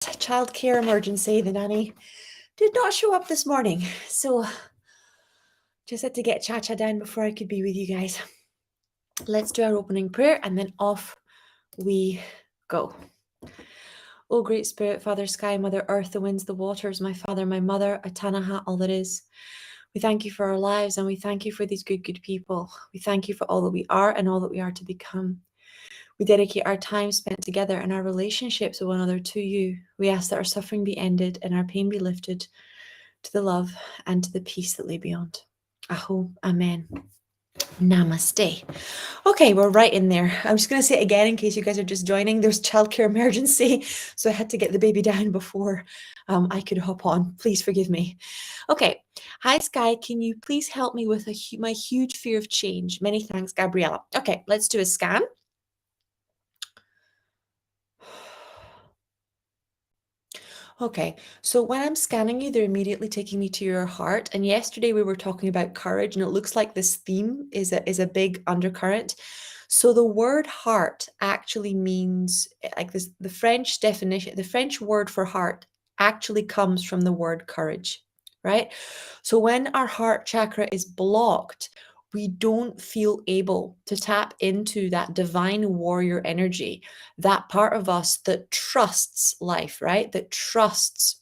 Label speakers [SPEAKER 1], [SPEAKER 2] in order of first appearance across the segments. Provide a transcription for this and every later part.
[SPEAKER 1] childcare emergency. The nanny did not show up this morning, so just had to get Cha-Cha down before I could be with you guys. Let's do our opening prayer and then off we go. O Great Spirit, Father Sky, Mother Earth, the winds, the waters, my Father, my Mother, Atanaha, all that is. We thank you for our lives and we thank you for these good people. We thank you for all that we are and all that we are to become. We dedicate our time spent together and our relationships with one another to you. We ask that our suffering be ended and our pain be lifted to the love and to the peace that lay beyond. Aho, Amen. Namaste. Okay, we're right in there. I'm just going to say it again in case you guys are just joining. There's childcare emergency, so I had to get the baby down before I could hop on. Please forgive me. Okay. Hi, Sky. Can you please help me with my huge fear of change? Many thanks, Gabriella. Okay, let's do a scan. Okay, so when I'm scanning you, they're immediately taking me to your heart. And yesterday we were talking about courage, and it looks like this theme is a big undercurrent. So the word heart actually means like this, the French definition, the French word for heart actually comes from the word courage, right? So when our heart chakra is blocked, we don't feel able to tap into that divine warrior energy, that part of us that trusts life, right? That trusts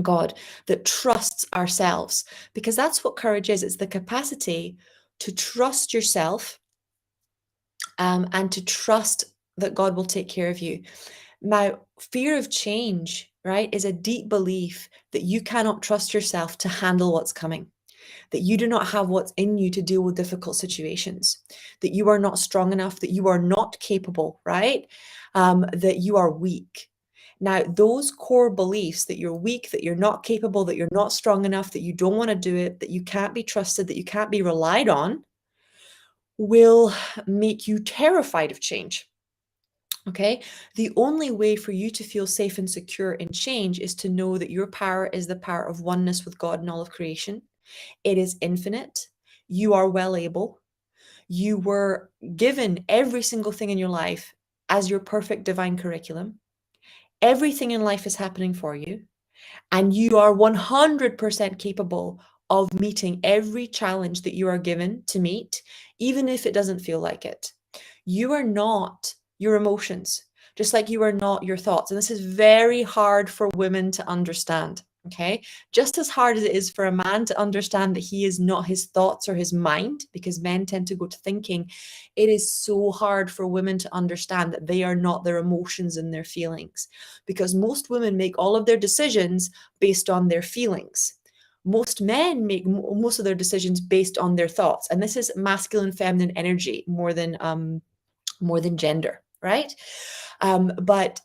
[SPEAKER 1] God, that trusts ourselves, because that's what courage is. It's the capacity to trust yourself and to trust that God will take care of you. Now, fear of change, right, is a deep belief that you cannot trust yourself to handle what's coming, that you do not have what's in you to deal with difficult situations, that you are not strong enough, that you are not capable, right? That you are weak. Now, those core beliefs that you're weak, that you're not capable, that you're not strong enough, that you don't want to do it, that you can't be trusted, that you can't be relied on, will make you terrified of change. Okay, the only way for you to feel safe and secure in change is to know that your power is the power of oneness with God and all of creation. It is infinite. You are well able. You were given every single thing in your life as your perfect divine curriculum. Everything in life is happening for you, and you are 100% capable of meeting every challenge that you are given to meet, even if it doesn't feel like it. You are not your emotions, just like you are not your thoughts. And this is very hard for women to understand. Okay, just as hard as it is for a man to understand that he is not his thoughts or his mind, because men tend to go to thinking, it is so hard for women to understand that they are not their emotions and their feelings, because most women make all of their decisions based on their feelings. Most men make most of their decisions based on their thoughts, and this is masculine, feminine energy more than gender, right? But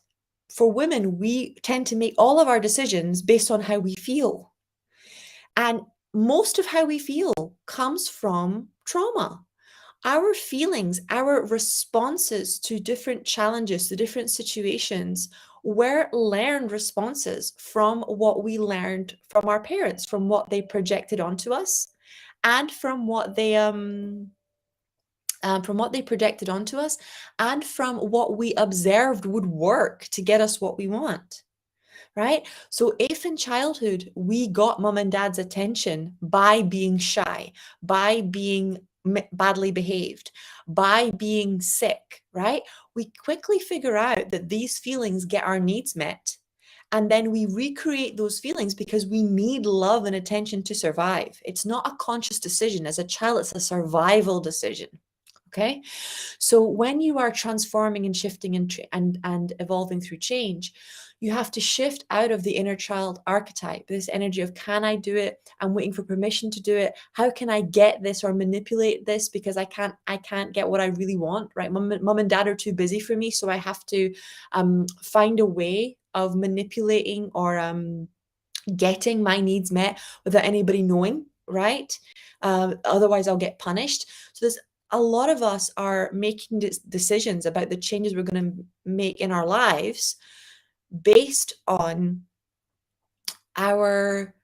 [SPEAKER 1] for women, we tend to make all of our decisions based on how we feel. And most of how we feel comes from trauma. Our feelings, our responses to different challenges, to different situations, were learned responses from what we learned from our parents, from what they projected onto us, and from what they projected onto us, and from what we observed would work to get us what we want, right? So if in childhood we got mom and dad's attention by being shy, by being badly behaved, by being sick, right? We quickly figure out that these feelings get our needs met. And then we recreate those feelings because we need love and attention to survive. It's not a conscious decision. As a child, it's a survival decision. Okay, so when you are transforming and shifting and evolving through change, you have to shift out of the inner child archetype, this energy of, can I do it? I'm waiting for permission to do it. How can I get this or manipulate this because I can't get what I really want, right? Mom and dad are too busy for me, so I have to find a way of manipulating or getting my needs met without anybody knowing, right? Otherwise I'll get punished. So there's a lot of us are making decisions about the changes we're going to make in our lives based on our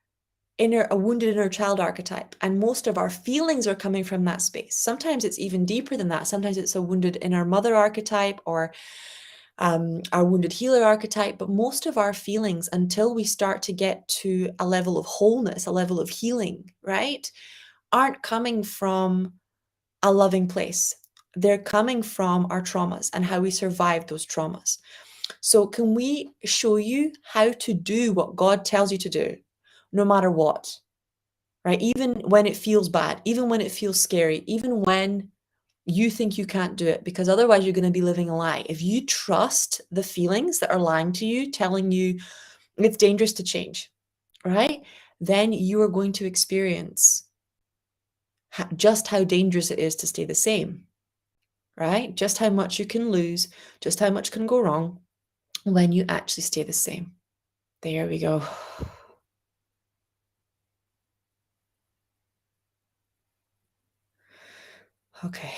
[SPEAKER 1] a wounded inner child archetype. And most of our feelings are coming from that space. Sometimes it's even deeper than that. Sometimes it's a wounded inner mother archetype, or our wounded healer archetype, but most of our feelings, until we start to get to a level of wholeness, a level of healing, right, aren't coming from a loving place. They're coming from our traumas and how we survived those traumas. So, can we show you how to do what God tells you to do, no matter what, right? Even when it feels bad, even when it feels scary, even when you think you can't do it, because otherwise you're going to be living a lie. If you trust the feelings that are lying to you, telling you it's dangerous to change, right? Then you are going to experience just how dangerous it is to stay the same, right? Just how much you can lose, just how much can go wrong when you actually stay the same. There we go. Okay.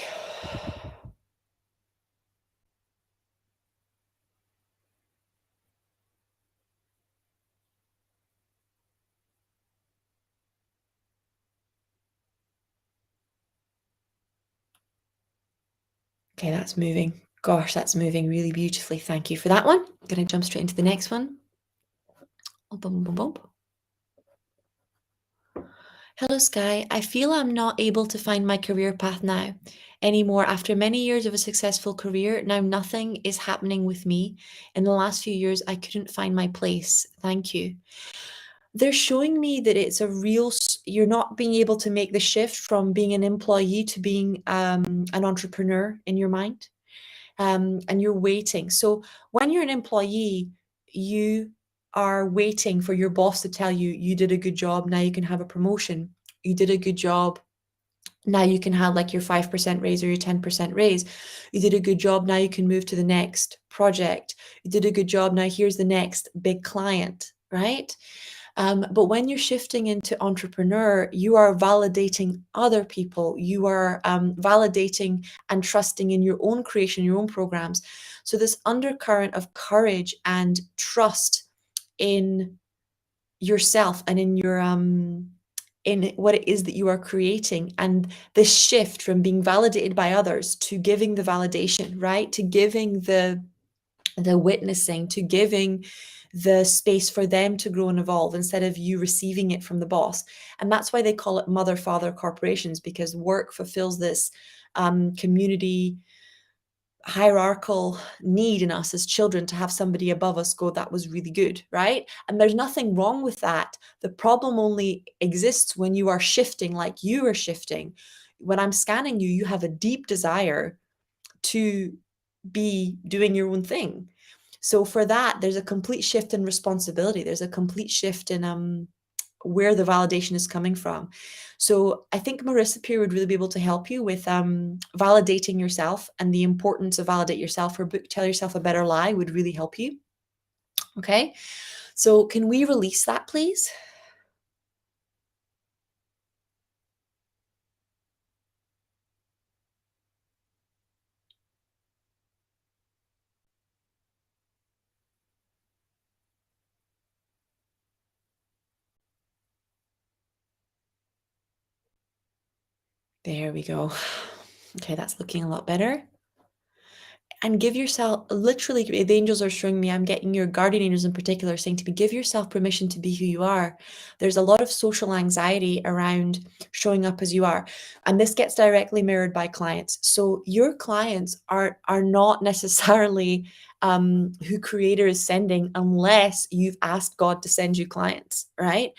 [SPEAKER 1] Okay, that's moving. Gosh, that's moving really beautifully. Thank you for that one. I'm going to jump straight into the next one. Oh, boom, boom, boom. Hello, Sky. I feel I'm not able to find my career path now anymore. After many years of a successful career, now nothing is happening with me. In the last few years, I couldn't find my place. Thank you. They're showing me that it's a real, you're not being able to make the shift from being an employee to being an entrepreneur in your mind. And you're waiting. So when you're an employee, you are waiting for your boss to tell you, you did a good job, now you can have a promotion. You did a good job, now you can have like your 5% raise or your 10% raise. You did a good job, now you can move to the next project. You did a good job, now here's the next big client, right? But when you're shifting into entrepreneur, you are validating other people. You are validating and trusting in your own creation, your own programs. So this undercurrent of courage and trust in yourself and in your in what it is that you are creating, and this shift from being validated by others to giving the validation, right? To giving the witnessing, to giving the space for them to grow and evolve instead of you receiving it from the boss. And that's why they call it mother father corporations, because work fulfills this community hierarchical need in us as children to have somebody above us go, that was really good, right? And there's nothing wrong with that. The problem only exists when you are shifting like you are shifting. When I'm scanning you, you have a deep desire to be doing your own thing. So for that, there's a complete shift in responsibility. There's a complete shift in where the validation is coming from. So I think Marissa Peer would really be able to help you with validating yourself and the importance of validate yourself. Her book, Tell Yourself a Better Lie, would really help you. Okay. So can we release that, please? There we go. Okay, that's looking a lot better. And give yourself, literally, the angels are showing me, I'm getting your guardian angels in particular saying to me, give yourself permission to be who you are. There's a lot of social anxiety around showing up as you are. And this gets directly mirrored by clients. So your clients are not necessarily who creator is sending unless you've asked God to send you clients, right?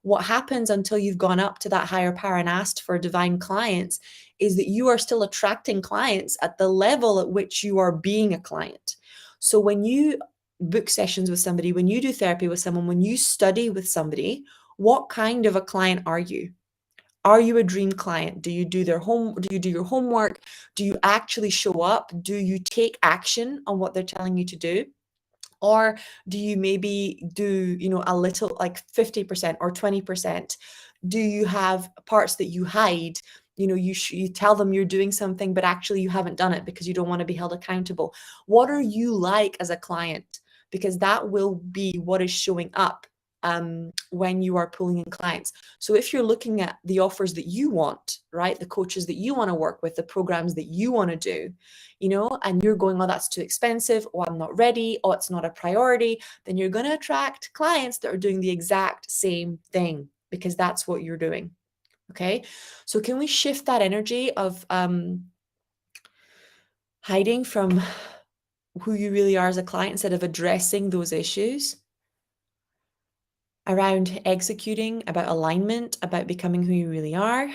[SPEAKER 1] What happens until you've gone up to that higher power and asked for divine clients is that you are still attracting clients at the level at which you are being a client. So when you book sessions with somebody, when you do therapy with someone, when you study with somebody, what kind of a client are you? Are you a dream client? Do you do do you do your homework? Do you actually show up? Do you take action on what they're telling you to do? Or do you maybe do, a little, like 50% or 20%? Do you have parts that you hide? You tell them you're doing something, but actually you haven't done it because you don't want to be held accountable. What are you like as a client? Because that will be what is showing up when you are pulling in clients. So if you're looking at the offers that you want, right, the coaches that you want to work with, the programs that you want to do, and you're going, oh, that's too expensive, oh, I'm not ready, oh, it's not a priority, then you're going to attract clients that are doing the exact same thing because that's what you're doing. Okay. So can we shift that energy of hiding from who you really are as a client instead of addressing those issues around executing, about alignment, about becoming who you really are,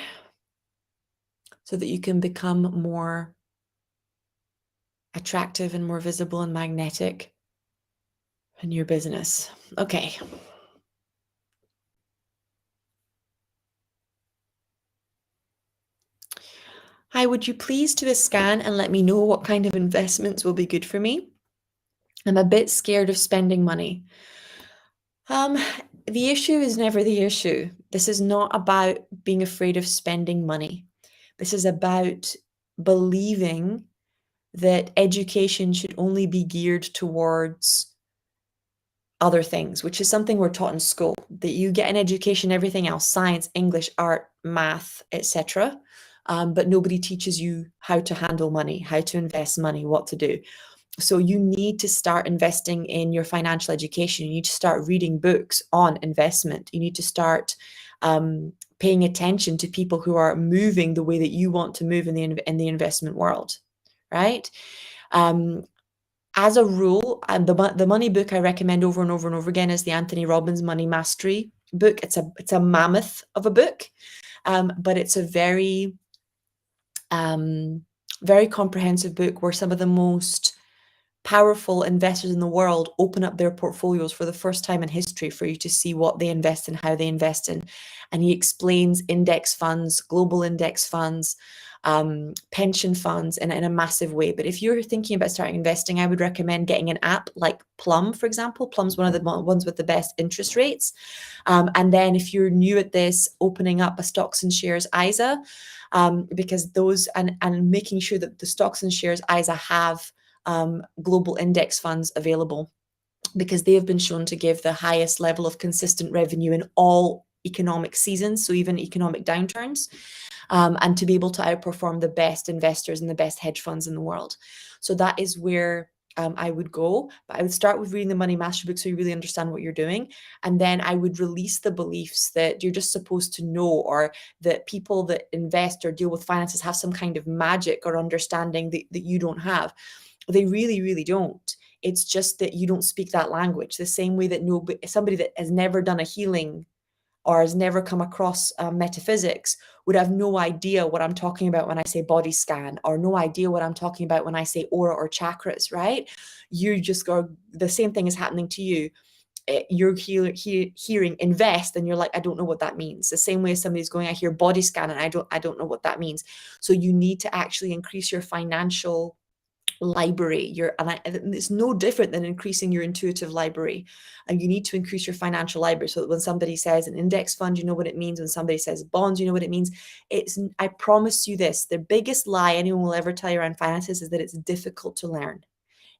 [SPEAKER 1] so that you can become more attractive and more visible and magnetic in your business? Okay. Hi, would you please do a scan and let me know what kind of investments will be good for me? I'm a bit scared of spending money. The issue is never the issue. This is not about being afraid of spending money. This is about believing that education should only be geared towards other things, which is something we're taught in school, that you get an education, everything else, science, English, art, math, etc. But nobody teaches you how to handle money, how to invest money, what to do. So you need to start investing in your financial education. You need to start reading books on investment. You need to start paying attention to people who are moving the way that you want to move in the investment world, right? As a rule, and the money book I recommend over and over and over again is the Anthony Robbins Money Mastery book. It's a mammoth of a book, but it's a very very comprehensive book where some of the most powerful investors in the world open up their portfolios for the first time in history for you to see what they invest in, how they invest in. And he explains index funds, global index funds, pension funds in a massive way. But if you're thinking about starting investing, I would recommend getting an app like Plum, for example. Plum's one of the ones with the best interest rates. And then if you're new at this, opening up a stocks and shares ISA, because those and making sure that the stocks and shares ISA have global index funds available, because they have been shown to give the highest level of consistent revenue in all economic seasons, so even economic downturns, and to be able to outperform the best investors and the best hedge funds in the world. So that is where I would go. But I would start with reading the Money Master book so you really understand what you're doing. And then I would release the beliefs that you're just supposed to know, or that people that invest or deal with finances have some kind of magic or understanding that you don't have. They really, really don't. It's just that you don't speak that language. The same way that somebody that has never done a healing or has never come across metaphysics would have no idea what I'm talking about when I say body scan, or no idea what I'm talking about when I say aura or chakras, right? You just go, the same thing is happening to you. You're hearing invest and you're like, I don't know what that means. The same way as somebody's going, I hear body scan and I don't know what that means. So you need to actually increase your financial library. And it's no different than increasing your intuitive library. And you need to increase your financial library so that when somebody says an index fund, you know what it means. When somebody says bonds, you know what it means. I promise you this, the biggest lie anyone will ever tell you around finances is that it's difficult to learn.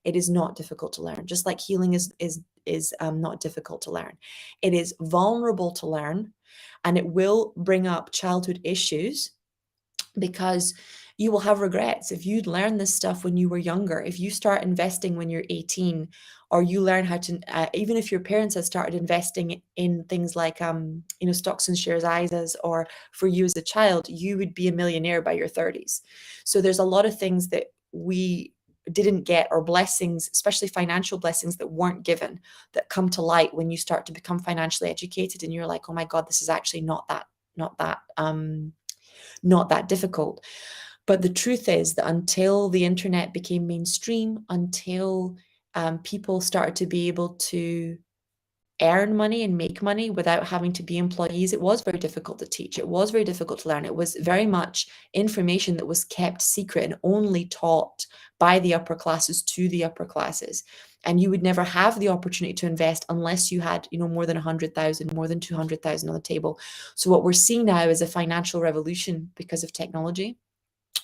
[SPEAKER 1] It is not difficult to learn. Just like healing is not difficult to learn. It is vulnerable to learn, and it will bring up childhood issues, because you will have regrets if you'd learned this stuff when you were younger. If you start investing when you're 18, or you learn how to, even if your parents had started investing in things like, stocks and shares ISAs, or for you as a child, you would be a millionaire by your 30s. So there's a lot of things that we didn't get, or blessings, especially financial blessings that weren't given, that come to light when you start to become financially educated and you're like, oh my God, this is actually not that difficult. But the truth is that until the internet became mainstream, until people started to be able to earn money and make money without having to be employees, it was very difficult to teach. It was very difficult to learn. It was very much information that was kept secret and only taught by the upper classes to the upper classes. And you would never have the opportunity to invest unless you had, more than 100,000, more than 200,000 on the table. So what we're seeing now is a financial revolution because of technology,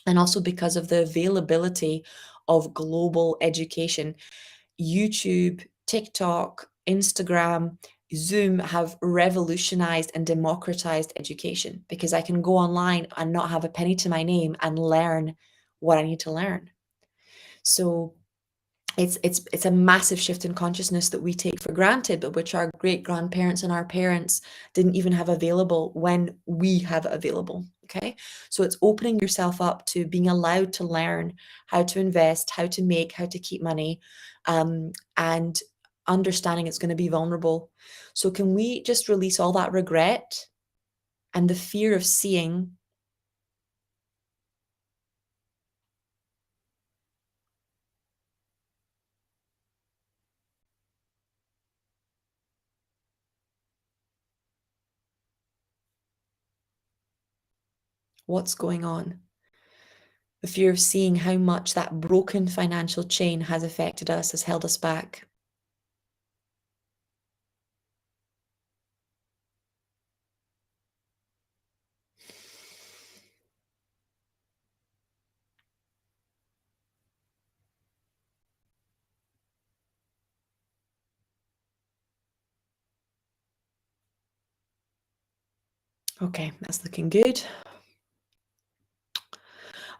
[SPEAKER 1] and also because of the availability of global education. YouTube, TikTok, Instagram, Zoom have revolutionized and democratized education because I can go online and not have a penny to my name and learn what I need to learn. So it's a massive shift in consciousness that we take for granted, but which our great grandparents and our parents didn't even have available when we have it available. Okay. So it's opening yourself up to being allowed to learn how to invest, how to make, how to keep money, and understanding it's going to be vulnerable. So can we just release all that regret and the fear of seeing what's going on? The fear of seeing how much that broken financial chain has affected us, has held us back. Okay, that's looking good.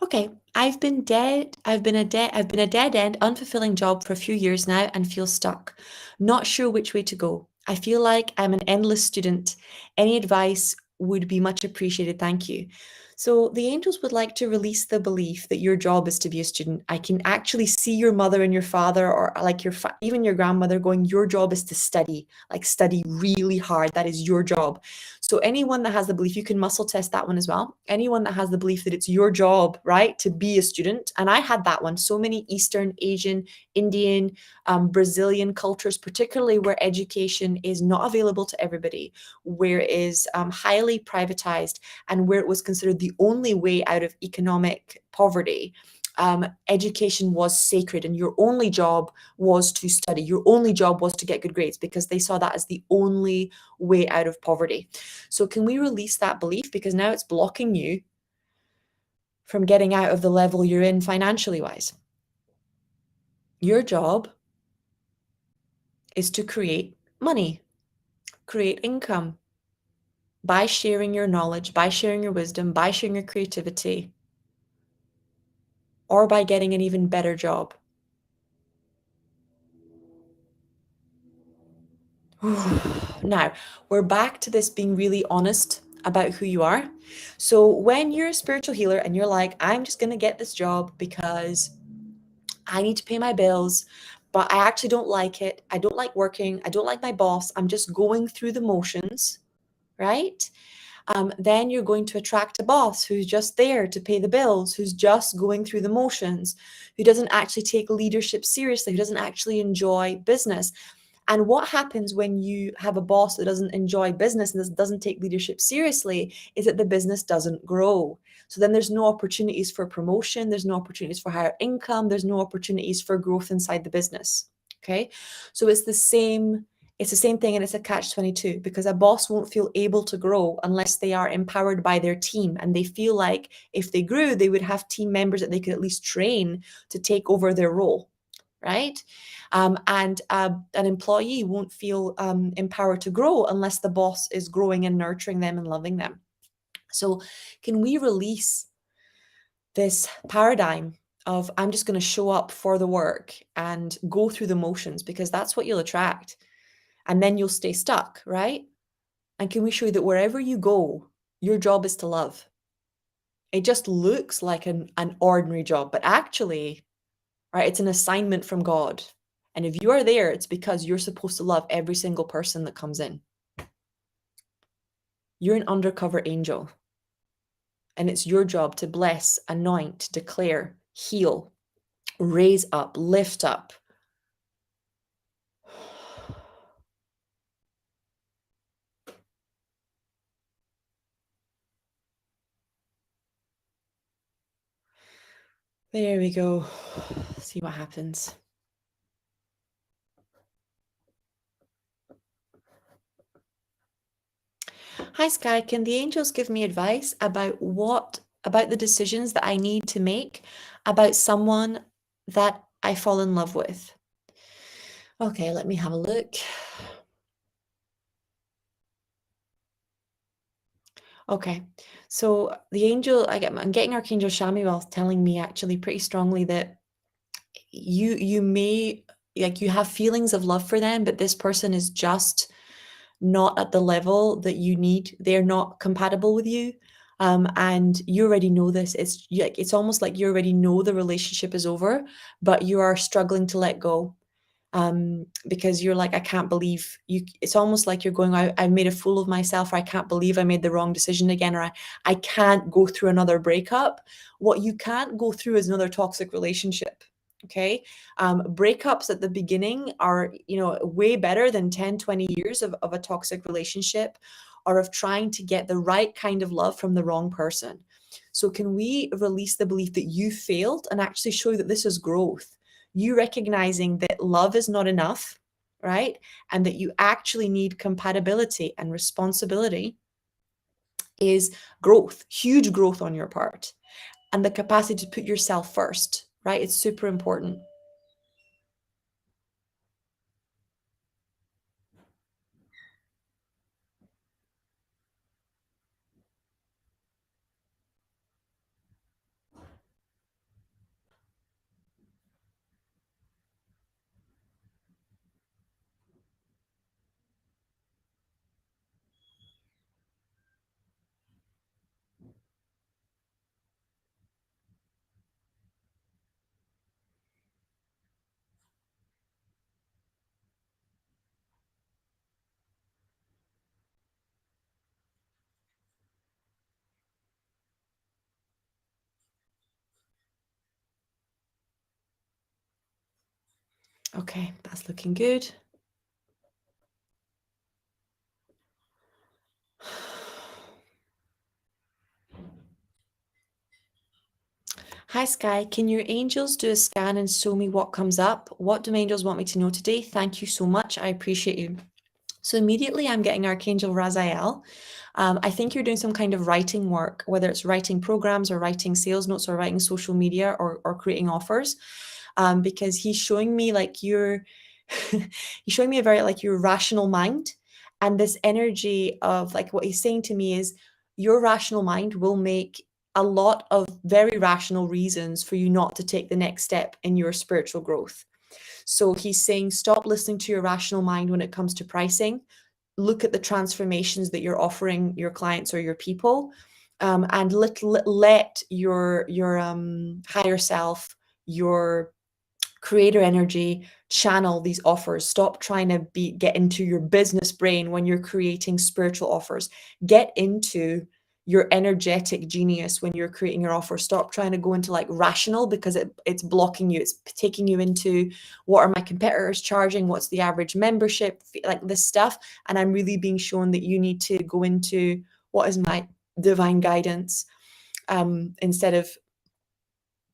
[SPEAKER 1] Okay, I've been dead. I've been a dead end, unfulfilling job for a few years now and feel stuck. Not sure which way to go. I feel like I'm an endless student. Any advice would be much appreciated. Thank you. So the angels would like to release the belief that your job is to be a student. I can actually see your mother and your father, or like even your grandmother, going, your job is to study, like study really hard. That is your job. So anyone that has the belief, you can muscle test that one as well. Anyone that has the belief that it's your job, right, to be a student, and I had that one. So many Eastern, Asian, Indian, Brazilian cultures, particularly where education is not available to everybody, where it is highly privatized, and where it was considered the only way out of economic poverty. Education was sacred, and your only job was to study. Your only job was to get good grades because they saw that as the only way out of poverty. So, can we release that belief? Because now it's blocking you from getting out of the level you're in financially wise. Your job is to create money, create income by sharing your knowledge, by sharing your wisdom, by sharing your creativity, or by getting an even better job. Now, we're back to this being really honest about who you are. So, when you're a spiritual healer and you're like, I'm just going to get this job because I need to pay my bills, but I actually don't like it. I don't like working. I don't like my boss. I'm just going through the motions, right? Then you're going to attract a boss who's just there to pay the bills, who's just going through the motions, who doesn't actually take leadership seriously, who doesn't actually enjoy business. And what happens when you have a boss that doesn't enjoy business and doesn't take leadership seriously is that the business doesn't grow. So then there's no opportunities for promotion, there's no opportunities for higher income, there's no opportunities for growth inside the business. Okay. So it's the same thing, and it's a catch-22 because a boss won't feel able to grow unless they are empowered by their team, and they feel like if they grew, they would have team members that they could at least train to take over their role, right? And an employee won't feel empowered to grow unless the boss is growing and nurturing them and loving them. So, can we release this paradigm of I'm just going to show up for the work and go through the motions because that's what you'll attract, and then you'll stay stuck, right? And can we show you that wherever you go, your job is to love? It just looks like an ordinary job, but actually, right, it's an assignment from God. And if you are there, it's because you're supposed to love every single person that comes in. You're an undercover angel. And it's your job to bless, anoint, declare, heal, raise up, lift up. There we go. See what happens. Hi, Sky. Can the angels give me advice about the decisions that I need to make about someone that I fall in love with? Okay, let me have a look. Okay. So I'm getting Archangel Shamuel telling me actually pretty strongly that you may like you have feelings of love for them, but this person is just not at the level that you need. They're not compatible with you. And you already know this. It's almost like you already know the relationship is over, but you are struggling to let go. Because you're like, I can't believe you. It's almost like you're going, I've made a fool of myself, or I can't believe I made the wrong decision again, or I can't go through another breakup. What you can't go through is another toxic relationship. Okay. Breakups at the beginning are, way better than 10, 20 years of a toxic relationship or of trying to get the right kind of love from the wrong person. So, can we release the belief that you failed and actually show that this is growth? You recognizing that love is not enough, right? And that you actually need compatibility and responsibility is growth, huge growth on your part, and the capacity to put yourself first, right? It's super important. Okay, that's looking good. Hi, Sky. Can your angels do a scan and show me what comes up? What do my angels want me to know today? Thank you so much. I appreciate you. So immediately I'm getting Archangel Raphael. I think you're doing some kind of writing work, whether it's writing programs or writing sales notes or writing social media or creating offers, because he's showing me like he's showing me a very like your rational mind, and this energy of like what he's saying to me is your rational mind will make a lot of very rational reasons for you not to take the next step in your spiritual growth. So he's saying, stop listening to your rational mind when it comes to pricing. Look at the transformations that you're offering your clients or your people, and let your higher self, your creator energy channel these offers. Stop trying to get into your business brain when you're creating spiritual offers. Get into your energetic genius when you're creating your offer. Stop trying to go into like rational, because it's blocking you. It's taking you into, what are my competitors charging, what's the average membership, like this stuff. And I'm really being shown that you need to go into, what is my divine guidance, instead of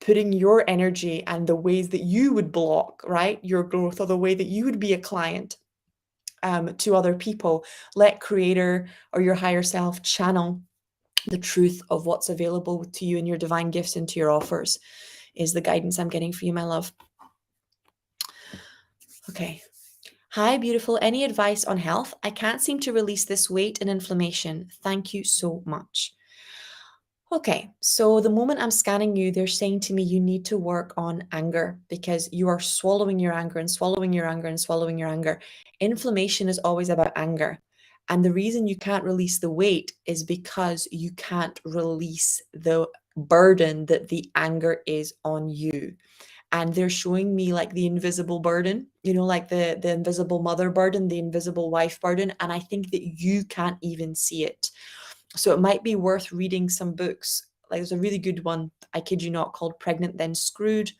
[SPEAKER 1] putting your energy and the ways that you would block, right, your growth, or the way that you would be a client, to other people. Let creator or your higher self channel the truth of what's available to you and your divine gifts into your offers, is the guidance I'm getting for you, my love. Okay. Hi, beautiful. Any advice on health? I can't seem to release this weight and inflammation. Thank you so much. Okay, so the moment I'm scanning you, they're saying to me you need to work on anger, because you are swallowing your anger and swallowing your anger and swallowing your anger. Inflammation is always about anger. And the reason you can't release the weight is because you can't release the burden that the anger is on you. And they're showing me like the invisible burden, like the invisible mother burden, the invisible wife burden. And I think that you can't even see it. So it might be worth reading some books. Like there's a really good one, I kid you not, called Pregnant Then Screwed.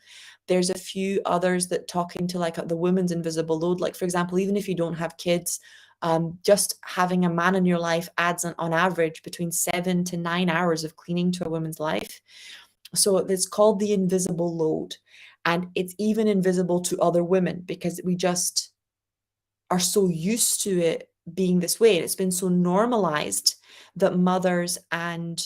[SPEAKER 1] There's a few others that talk into like the woman's invisible load. Like, for example, even if you don't have kids, just having a man in your life adds on average between 7 to 9 hours of cleaning to a woman's life. So it's called the invisible load. And it's even invisible to other women because we just are so used to it being this way. And it's been so normalized that mothers and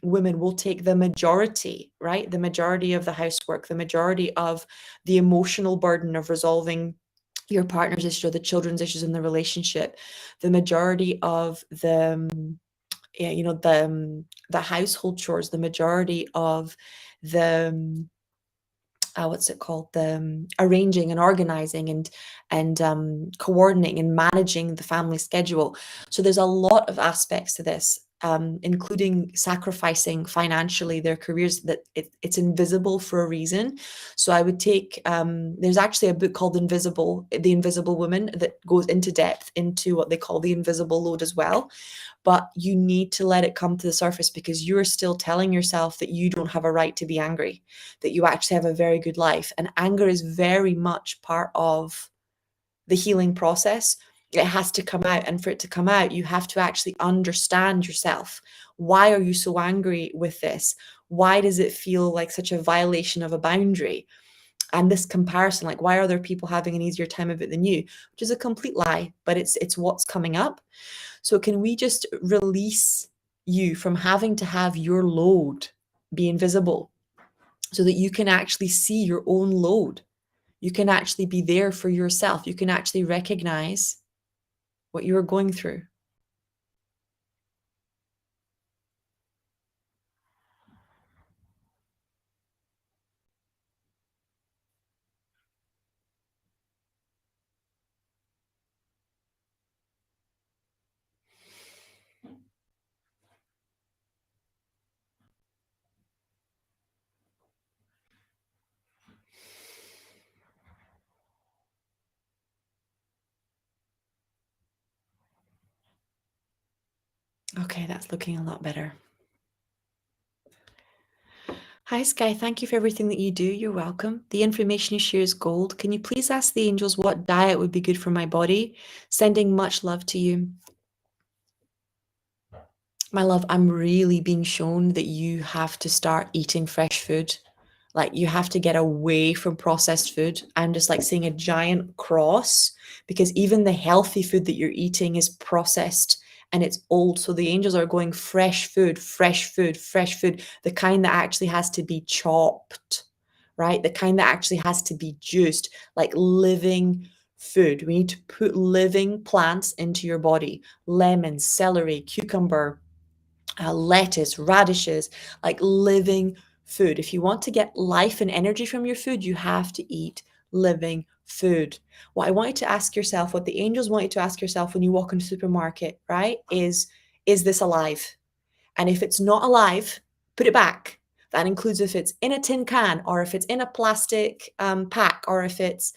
[SPEAKER 1] women will take the majority, right? The majority of the housework, the majority of the emotional burden of resolving your partner's issue or the children's issues in the relationship, the majority of the yeah, the household chores, the majority of the what's it called, the arranging and organizing and coordinating and managing the family schedule. So there's a lot of aspects to this, including sacrificing financially their careers, that it's invisible for a reason. So I would take, there's actually a book called The Invisible Woman, that goes into depth into what they call the invisible load as well. But you need to let it come to the surface, because you're still telling yourself that you don't have a right to be angry, that you actually have a very good life. And anger is very much part of the healing process. It has to come out. And for it to come out, you have to actually understand yourself. Why are you so angry with this? Why does it feel like such a violation of a boundary? And this comparison, like, why are other people having an easier time of it than you? Which is a complete lie, but it's what's coming up. So can we just release you from having to have your load be invisible, so that you can actually see your own load? You can actually be there for yourself. You can actually recognize what you're going through. Okay, that's looking a lot better. Hi, Sky. Thank you for everything that you do. You're welcome. The information you share is gold. Can you please ask the angels what diet would be good for my body? Sending much love to you. My love, I'm really being shown that you have to start eating fresh food. Like, you have to get away from processed food. I'm just like seeing a giant cross, because even the healthy food that you're eating is processed and it's old. So the angels are going fresh food, fresh food, fresh food, the kind that actually has to be chopped, right? The kind that actually has to be juiced, like living food. We need to put living plants into your body: lemon, celery, cucumber, lettuce, radishes, like living food. If you want to get life and energy from your food, you have to eat living food. What I want you to ask yourself, what the angels want you to ask yourself when you walk into the supermarket, right, is this alive? And if it's not alive, put it back. That includes if it's in a tin can, or if it's in a plastic pack, or if it's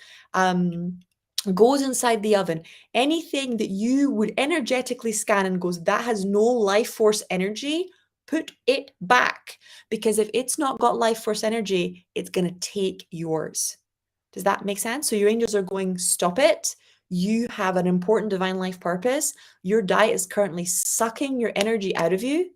[SPEAKER 1] goes inside the oven. Anything that you would energetically scan and goes, that has no life force energy, put it back. Because if it's not got life force energy, it's going to take yours. Does that make sense? So your angels are going, stop it. You have an important divine life purpose. Your diet is currently sucking your energy out of you.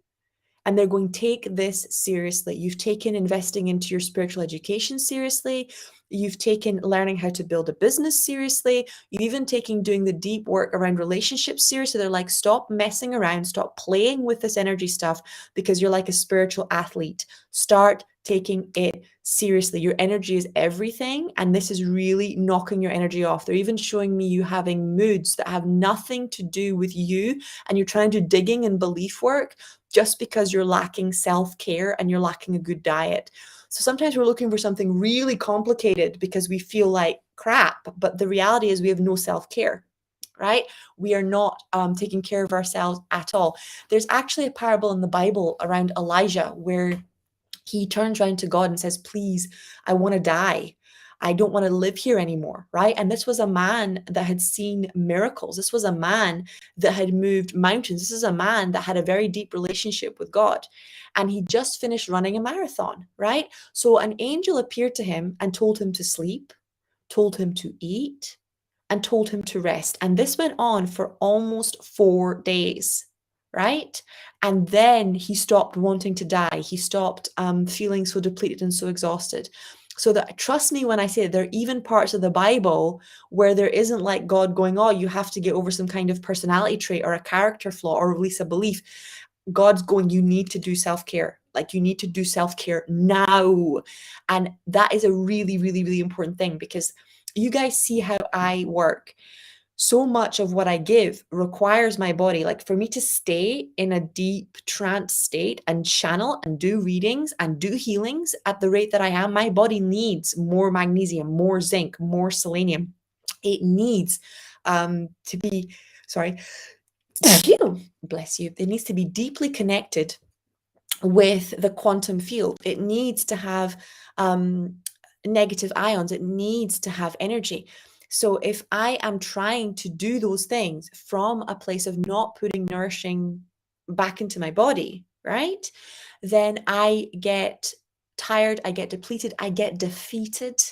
[SPEAKER 1] And they're going, take this seriously. You've taken investing into your spiritual education seriously. You've taken learning how to build a business seriously. You've even taken doing the deep work around relationships seriously. They're like, stop messing around, stop playing with this energy stuff, because you're like a spiritual athlete. Start taking it seriously. Your energy is everything, and this is really knocking your energy off. They're even showing me you having moods that have nothing to do with you, and you're trying to do digging and belief work just because you're lacking self-care and you're lacking a good diet. So sometimes we're looking for something really complicated because we feel like crap, but the reality is we have no self-care, right? We are not taking care of ourselves at all. There's actually a parable in the Bible around Elijah where he turns around to God and says, please, I want to die. I don't want to live here anymore, right? And this was a man that had seen miracles. This was a man that had moved mountains. This is a man that had a very deep relationship with God. And he just finished running a marathon, right? So an angel appeared to him and told him to sleep, told him to eat, and told him to rest. And this went on for almost 4 days, right? And then he stopped wanting to die. He stopped feeling so depleted and so exhausted. So that, trust me when I say, there are even parts of the Bible where there isn't like God going, oh, you have to get over some kind of personality trait or a character flaw or release a belief. God's going, you need to do self-care. Like, you need to do self-care now. And that is a really, really, really important thing, because you guys see how I work. so much of what I give requires my body, like for me to stay in a deep trance state and channel and do readings and do healings at the rate that I am, my body needs more magnesium, more zinc, more selenium. It needs to be, sorry, bless you, it needs to be deeply connected with the quantum field. It needs to have negative ions. It needs to have energy. So if I am trying to do those things from a place of not putting nourishing back into my body, right, then I get tired, I get depleted, I get defeated.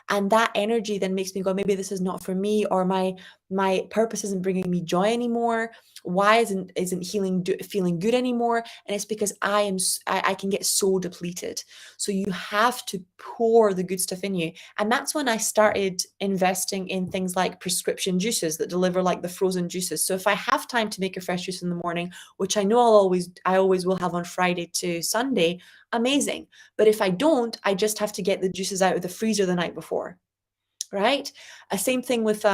[SPEAKER 1] And that energy then makes me go, maybe this is not for me, or my purpose isn't bringing me joy anymore. Why isn't healing feeling good anymore? And it's because I can get so depleted. So you have to pour the good stuff in you. And that's when I started investing in things like prescription juices that deliver, like the frozen juices. So if I have time to make a fresh juice in the morning, which I know I always will have on Friday to Sunday, amazing. But if I don't, I just have to get the juices out of the freezer the night before, right? Same thing with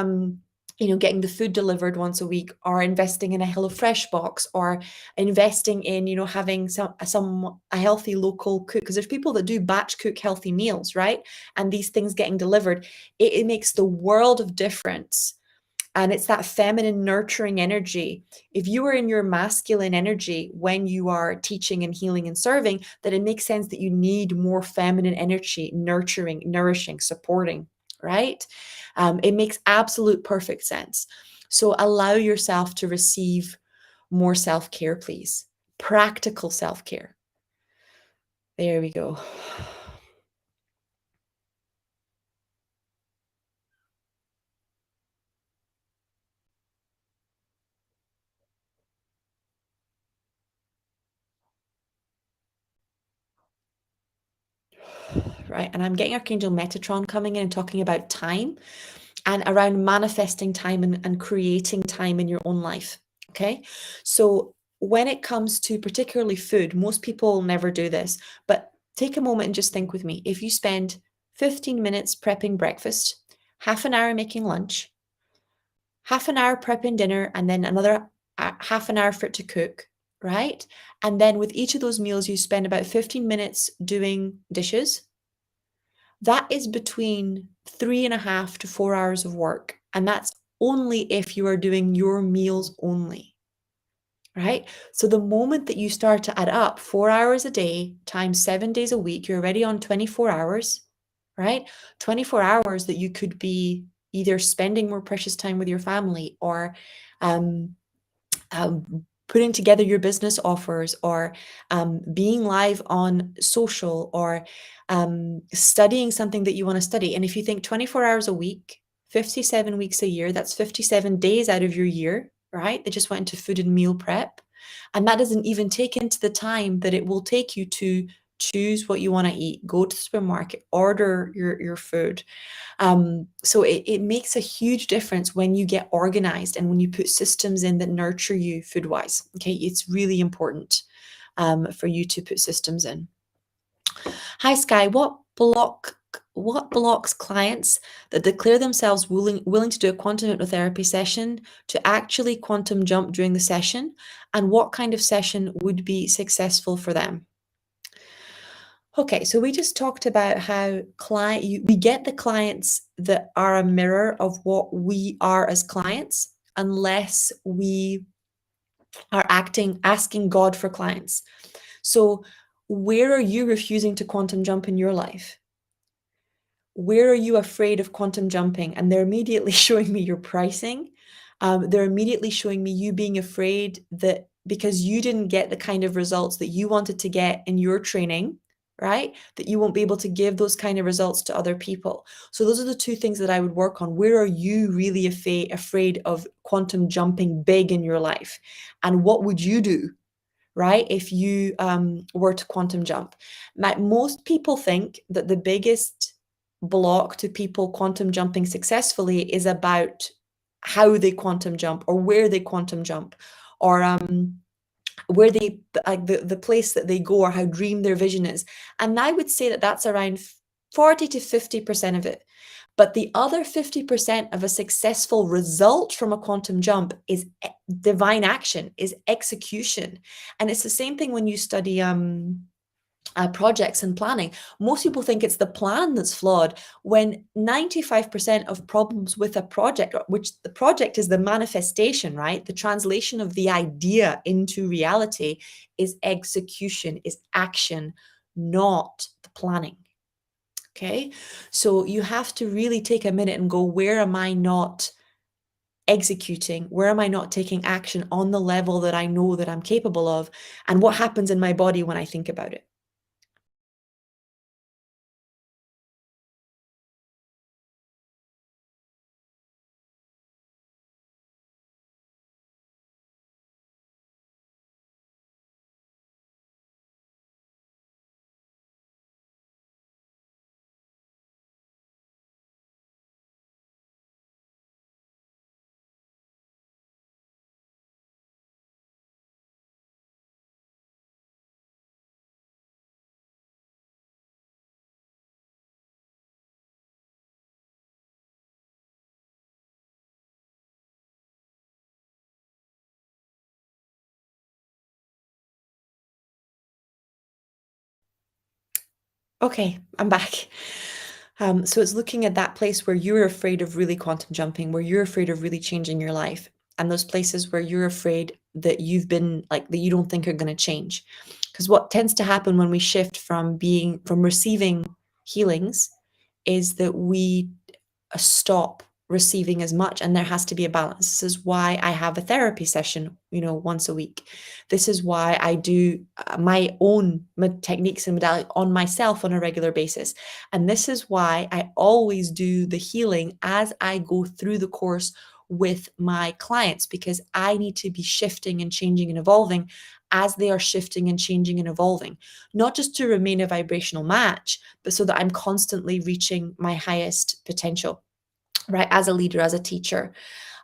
[SPEAKER 1] getting the food delivered once a week, or investing in a HelloFresh box, or investing in, having a healthy local cook. Because there's people that do batch cook healthy meals, right? And these things getting delivered, it makes the world of difference. And it's that feminine nurturing energy. If you are in your masculine energy when you are teaching and healing and serving, then it makes sense that you need more feminine energy, nurturing, nourishing, supporting, right? It makes absolute perfect sense. So allow yourself to receive more self-care, please. Practical self-care. There we go. Right. And I'm getting Archangel Metatron coming in and talking about time and around manifesting time and creating time in your own life. Okay. So when it comes to particularly food, most people never do this, but take a moment and just think with me. If you spend 15 minutes prepping breakfast, half an hour making lunch, half an hour prepping dinner, and then another half an hour for it to cook, right? And then with each of those meals, you spend about 15 minutes doing dishes. That is between 3.5 to 4 hours of work. And that's only if you are doing your meals only, right? So the moment that you start to add up 4 hours a day times 7 days a week, you're already on 24 hours, right? 24 hours that you could be either spending more precious time with your family, or um, putting together your business offers, or being live on social, or studying something that you want to study. And if you think 24 hours a week, 57 weeks a year, that's 57 days out of your year, right? They just went into food and meal prep. And that doesn't even take into the time that it will take you to choose what you want to eat, go to the supermarket, order your food. So it makes a huge difference when you get organized and when you put systems in that nurture you food wise. Okay, it's really important for you to put systems in. Hi Sky, what blocks clients that declare themselves willing to do a quantum hypnotherapy session to actually quantum jump during the session, and what kind of session would be successful for them? Okay, so we just talked about how we get the clients that are a mirror of what we are as clients, unless we are asking God for clients. So where are you refusing to quantum jump in your life? Where are you afraid of quantum jumping? And they're immediately showing me your pricing. They're immediately showing me you being afraid that because you didn't get the kind of results that you wanted to get in your training, right? That you won't be able to give those kind of results to other people. So those are the two things that I would work on. Where are you really afraid of quantum jumping big in your life? And what would you do, right, if you were to quantum jump? Most people think that the biggest block to people quantum jumping successfully is about how they quantum jump, or where they quantum jump, or where they, like, the place that they go, or how dream their vision is. And I would say that that's around 40 to 50% of it. But the other 50% of a successful result from a quantum jump is divine action, is execution. And it's the same thing when you study projects and planning. Most people think it's the plan that's flawed when 95% of problems with a project, which the project is the manifestation, right? The translation of the idea into reality is execution, is action, not the planning. Okay. So you have to really take a minute and go, where am I not executing? Where am I not taking action on the level that I know that I'm capable of? And what happens in my body when I think about it? Okay, I'm back. So it's looking at that place where you're afraid of really quantum jumping, where you're afraid of really changing your life, and those places where you're afraid that you've been like that you don't think are going to change. Because what tends to happen when we shift from receiving healings is that we stop receiving as much, and there has to be a balance. This is why I have a therapy session, once a week. This is why I do my own techniques and modality on myself on a regular basis. And this is why I always do the healing as I go through the course with my clients, because I need to be shifting and changing and evolving as they are shifting and changing and evolving, not just to remain a vibrational match, but so that I'm constantly reaching my highest potential, right? As a leader, as a teacher.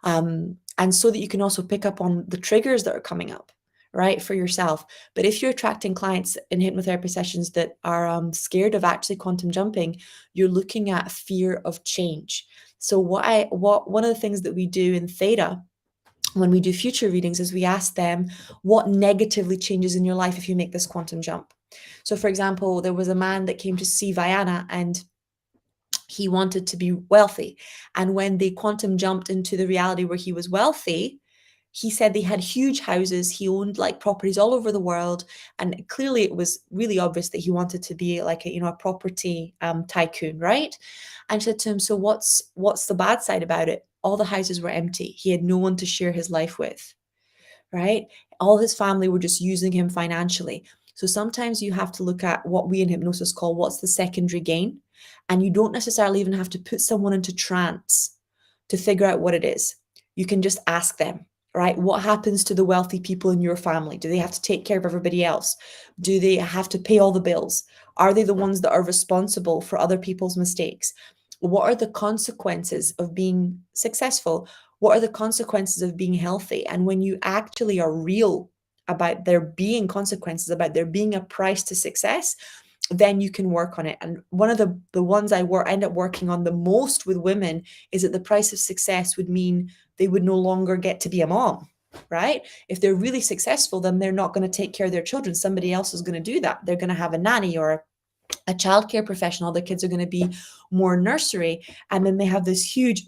[SPEAKER 1] And so that you can also pick up on the triggers that are coming up, right, for yourself. But if you're attracting clients in hypnotherapy sessions that are scared of actually quantum jumping, you're looking at fear of change. So one of the things that we do in theta when we do future readings is we ask them, what negatively changes in your life if you make this quantum jump? So for example, there was a man that came to see Viana, and he wanted to be wealthy. And when they quantum jumped into the reality where he was wealthy, he said they had huge houses. He owned like properties all over the world. And clearly it was really obvious that he wanted to be like a property tycoon, right? And I said to him, so what's the bad side about it? All the houses were empty. He had no one to share his life with, right? All his family were just using him financially. So sometimes you have to look at what we in hypnosis call what's the secondary gain. And you don't necessarily even have to put someone into trance to figure out what it is. You can just ask them, right? What happens to the wealthy people in your family? Do they have to take care of everybody else? Do they have to pay all the bills? Are they the ones that are responsible for other people's mistakes? What are the consequences of being successful? What are the consequences of being healthy? And when you actually are real about there being consequences, about there being a price to success, then you can work on it. And one of the ones end up working on the most with women is that the price of success would mean they would no longer get to be a mom, right? If they're really successful, then they're not going to take care of their children. Somebody else is going to do that. They're going to have a nanny or a childcare professional. The kids are going to be more nursery, and then they have this huge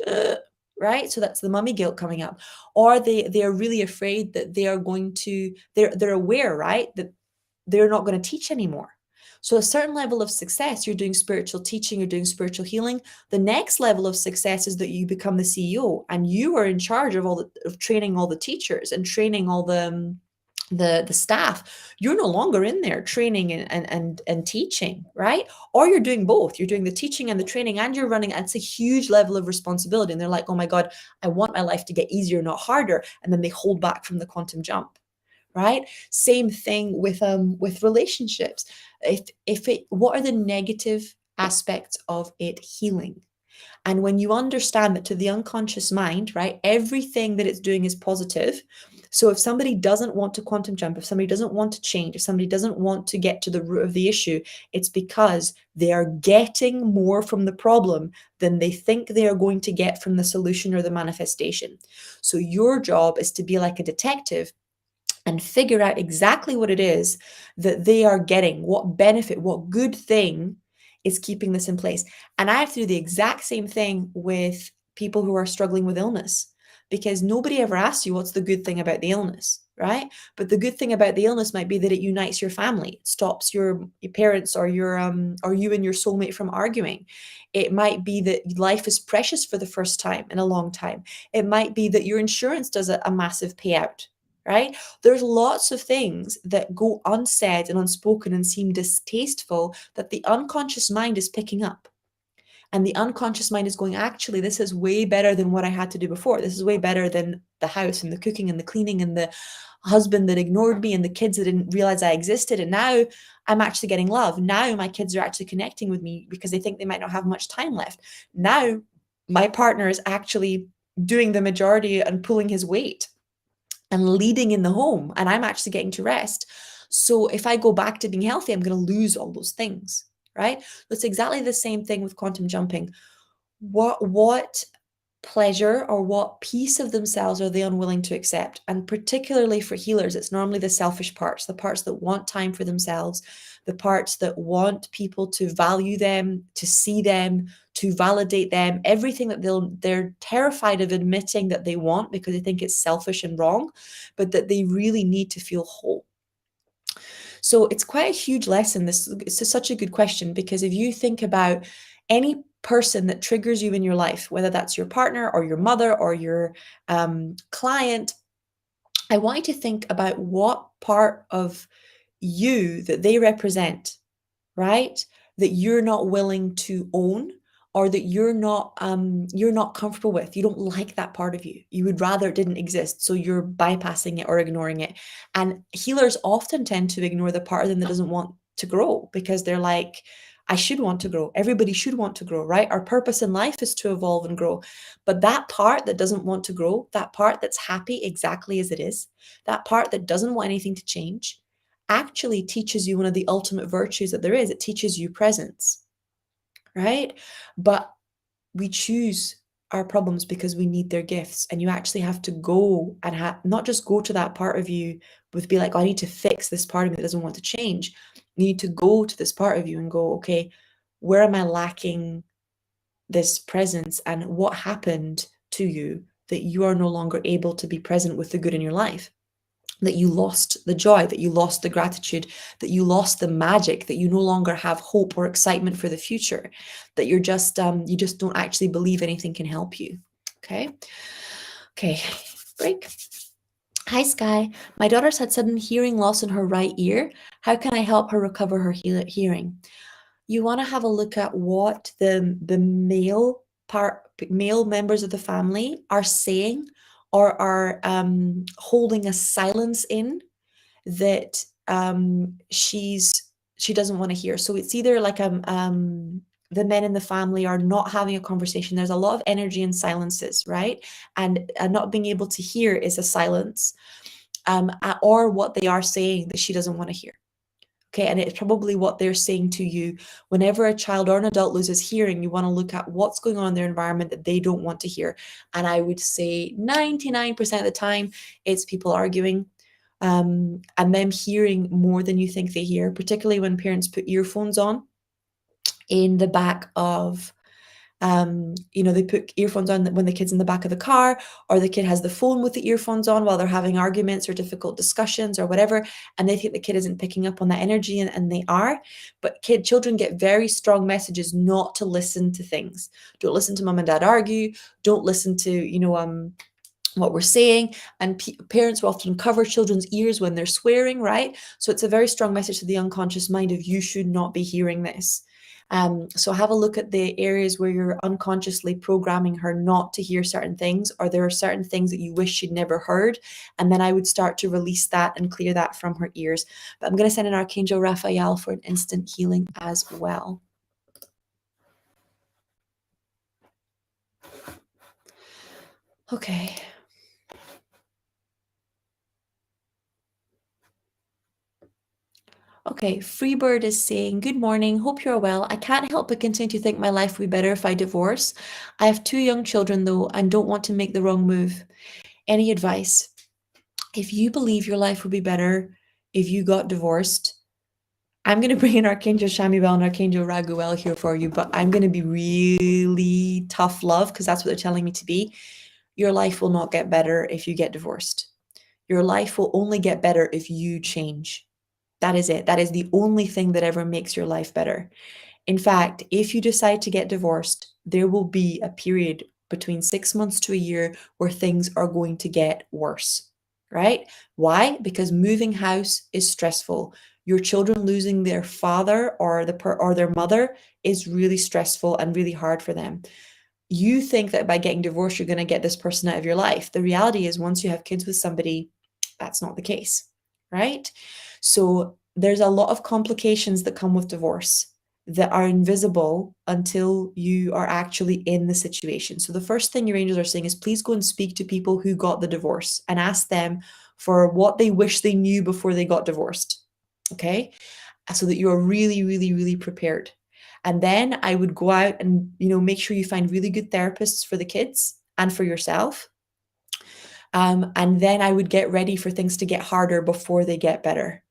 [SPEAKER 1] right, so that's the mummy guilt coming up. Or they're really afraid that they are going to they're aware, right, that they're not going to teach anymore. So a certain level of success, you're doing spiritual teaching, you're doing spiritual healing. The next level of success is that you become the CEO, and you are in charge of training all the teachers and training all the staff. You're no longer in there training and teaching, right? Or you're doing both. You're doing the teaching and the training, and you're running. It's a huge level of responsibility. And they're like, oh my God, I want my life to get easier, not harder. And then they hold back from the quantum jump, right? Same thing with relationships. What are the negative aspects of it healing? And when you understand that to the unconscious mind, right, everything that it's doing is positive, So if somebody doesn't want to quantum jump, if somebody doesn't want to change, if somebody doesn't want to get to the root of the issue, it's because they are getting more from the problem than they think they are going to get from the solution or the manifestation. So your job is to be like a detective and figure out exactly what it is that they are getting, what benefit, what good thing is keeping this in place. And I have to do the exact same thing with people who are struggling with illness, because nobody ever asks you what's the good thing about the illness, right? But the good thing about the illness might be that it unites your family, it stops your parents or or you and your soulmate from arguing. It might be that life is precious for the first time in a long time. It might be that your insurance does a massive payout, right? There's lots of things that go unsaid and unspoken and seem distasteful that the unconscious mind is picking up. And the unconscious mind is going, actually, this is way better than what I had to do before. This is way better than the house and the cooking and the cleaning and the husband that ignored me and the kids that didn't realize I existed. And now I'm actually getting love. Now my kids are actually connecting with me because they think they might not have much time left. Now my partner is actually doing the majority and pulling his weight and leading in the home, and I'm actually getting to rest. So if I go back to being healthy, I'm going to lose all those things, right? It's exactly the same thing with quantum jumping. What pleasure or what piece of themselves are they unwilling to accept? And particularly for healers, it's normally the selfish parts, the parts that want time for themselves, the parts that want people to value them, to see them, to validate them, everything that they're terrified of admitting that they want because they think it's selfish and wrong, but that they really need to feel whole. So it's quite a huge lesson. This is such a good question, because if you think about any person that triggers you in your life, whether that's your partner or your mother or your client, I want you to think about what part of you that they represent, right? That you're not willing to own, or that you're not comfortable with. You don't like that part of you. You would rather it didn't exist, so you're bypassing it or ignoring it. And healers often tend to ignore the part of them that doesn't want to grow, because they're like, I should want to grow. Everybody should want to grow, right? Our purpose in life is to evolve and grow. But that part that doesn't want to grow, that part that's happy exactly as it is, that part that doesn't want anything to change, actually teaches you one of the ultimate virtues that there is. It teaches you presence, right? But we choose our problems because we need their gifts. And you actually have to go and not just go to that part of you with be like, oh, I need to fix this part of me that doesn't want to change. You need to go to this part of you and go, okay, where am I lacking this presence, and what happened to you that you are no longer able to be present with the good in your life? That you lost the joy, that you lost the gratitude, that you lost the magic, that you no longer have hope or excitement for the future, that you just don't actually believe anything can help you. Okay, break. Hi, Sky. My daughter's had sudden hearing loss in her right ear. How can I help her recover her hearing? You want to have a look at what the male members of the family are saying, or are holding a silence in, that she doesn't want to hear. So it's either like the men in the family are not having a conversation. There's a lot of energy in silences, right? And not being able to hear is a silence, or what they are saying that she doesn't want to hear. Okay, and it's probably what they're saying to you. Whenever a child or an adult loses hearing, you want to look at what's going on in their environment that they don't want to hear. And I would say 99% of the time, it's people arguing, and them hearing more than you think they hear, particularly when parents put earphones on in the back of they put earphones on when the kid's in the back of the car, or the kid has the phone with the earphones on while they're having arguments or difficult discussions or whatever, and they think the kid isn't picking up on that energy, and they are. But children get very strong messages not to listen to things. Don't listen to mom and dad argue. Don't listen to what we're saying. And parents will often cover children's ears when they're swearing, right? So it's a very strong message to the unconscious mind of, you should not be hearing this. So have a look at the areas where you're unconsciously programming her not to hear certain things, or there are certain things that you wish she'd never heard. And then I would start to release that and clear that from her ears. But I'm going to send an Archangel Raphael for an instant healing as well. Okay. Okay, Freebird is saying, good morning, hope you're well. I can't help but continue to think my life would be better if I divorce. I have 2 young children though, and don't want to make the wrong move. Any advice? If you believe your life would be better if you got divorced, I'm going to bring in Archangel Shamibel and Archangel Raguel here for you, but I'm going to be really tough love because that's what they're telling me to be. Your life will not get better if you get divorced. Your life will only get better if you change. That is it. That is the only thing that ever makes your life better. In fact, if you decide to get divorced, there will be a period between 6 months to a year where things are going to get worse, right? Why? Because moving house is stressful. Your children losing their father or their mother is really stressful and really hard for them. You think that by getting divorced, you're going to get this person out of your life. The reality is, once you have kids with somebody, that's not the case, right? So there's a lot of complications that come with divorce that are invisible until you are actually in the situation. So the first thing your angels are saying is, please go and speak to people who got the divorce and ask them for what they wish they knew before they got divorced. Okay? So that you're really, really, really prepared. And then I would go out and, make sure you find really good therapists for the kids and for yourself. And then I would get ready for things to get harder before they get better,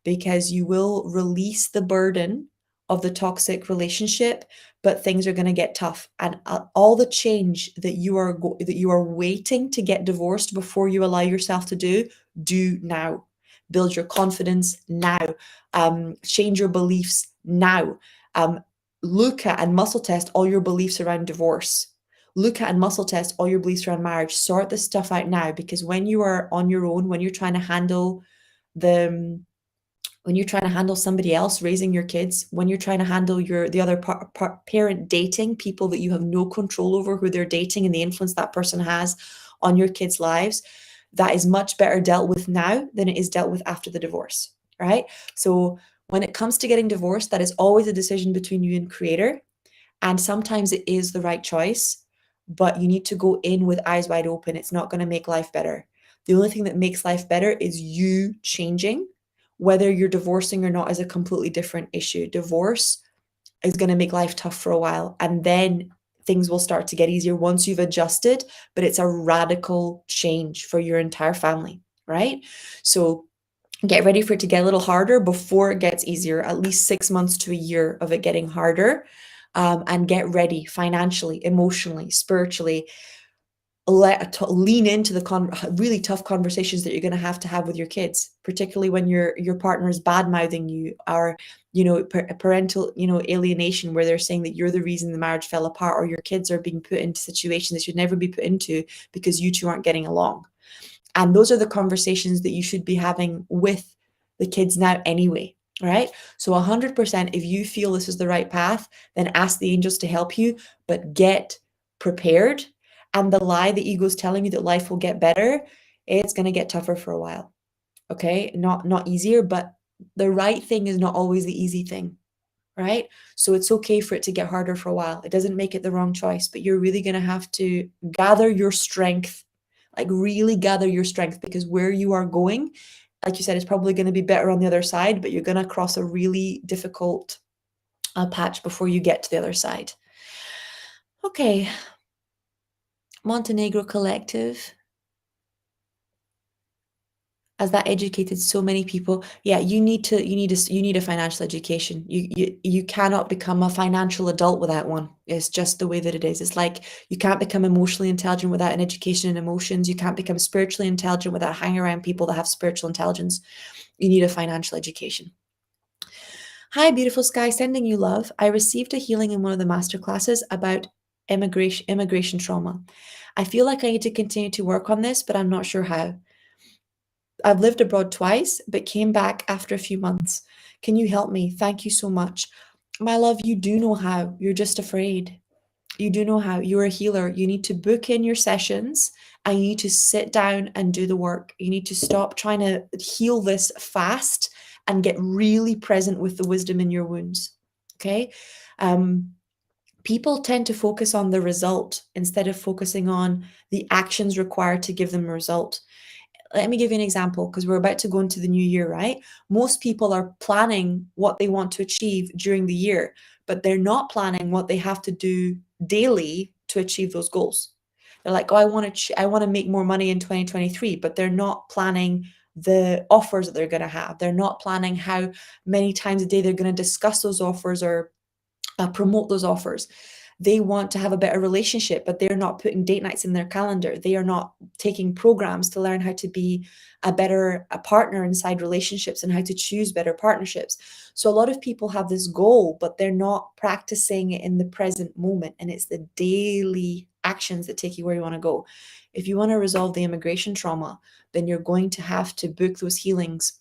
[SPEAKER 1] because you will release the burden of the toxic relationship, but things are going to get tough. And all the change that you are waiting to get divorced before you allow yourself to do now. Build your confidence now. Change your beliefs now. Look at and muscle test all your beliefs around divorce. Look at and muscle test all your beliefs around marriage. Sort this stuff out now, because when you are on your own, when you're trying to handle somebody else raising your kids, when you're trying to handle the other parent dating people that you have no control over who they're dating and the influence that person has on your kids' lives, that is much better dealt with now than it is dealt with after the divorce, right? So when it comes to getting divorced, that is always a decision between you and Creator. And sometimes it is the right choice, but you need to go in with eyes wide open. It's not going to make life better. The only thing that makes life better is you changing. Whether you're divorcing or not is a completely different issue. Divorce is going to make life tough for a while, and then things will start to get easier once you've adjusted, but it's a radical change for your entire family, right? So get ready for it to get a little harder before it gets easier, at least 6 months to a year of it getting harder. And get ready financially, emotionally, spiritually. Lean into the really tough conversations that you're going to have with your kids, particularly when your partner is bad mouthing you, or parental alienation, where they're saying that you're the reason the marriage fell apart, or your kids are being put into situations they should never be put into because you two aren't getting along. And those are the conversations that you should be having with the kids now anyway, right? So 100%, if you feel this is the right path, then ask the angels to help you, but get prepared. And the lie the ego's telling you that life will get better, it's going to get tougher for a while. Okay? Not easier, but the right thing is not always the easy thing, right? So it's okay for it to get harder for a while. It doesn't make it the wrong choice, but you're really going to have to gather your strength, like really gather your strength, because where you are going, like you said, is probably going to be better on the other side, but you're going to cross a really difficult patch before you get to the other side. Okay. Montenegro Collective. As that educated so many people, yeah, you need a financial education. You cannot become a financial adult without one. It's just the way that it is. It's like you can't become emotionally intelligent without an education in emotions. You can't become spiritually intelligent without hanging around people that have spiritual intelligence. You need a financial education. Hi, beautiful sky, sending you love. I received a healing in one of the master classes about immigration trauma. I feel like I need to continue to work on this, but I'm not sure how. I've lived abroad twice, but came back after a few months. Can you help me? Thank you so much. My love, you do know how. You're just afraid. You do know how. You're a healer. You need to book in your sessions and you need to sit down and do the work. You need to stop trying to heal this fast and get really present with the wisdom in your wounds. Okay? People tend to focus on the result instead of focusing on the actions required to give them a result. let me give you an example, because we're about to go into the new year, right? Most people are planning what they want to achieve during the year, but they're not planning what they have to do daily to achieve those goals. They're like, oh, I want to make more money in 2023, but they're not planning the offers that they're going to have. They're not planning how many times a day they're going to discuss those offers or promote those offers. They want to have a better relationship, but they're not putting date nights in their calendar. They are not taking programs to learn how to be a partner inside relationships and how to choose better partnerships. So a lot of people have this goal, but they're not practicing it in the present moment. And it's the daily actions that take you where you want to go. If you want to resolve the immigration trauma, then you're going to have to book those healings,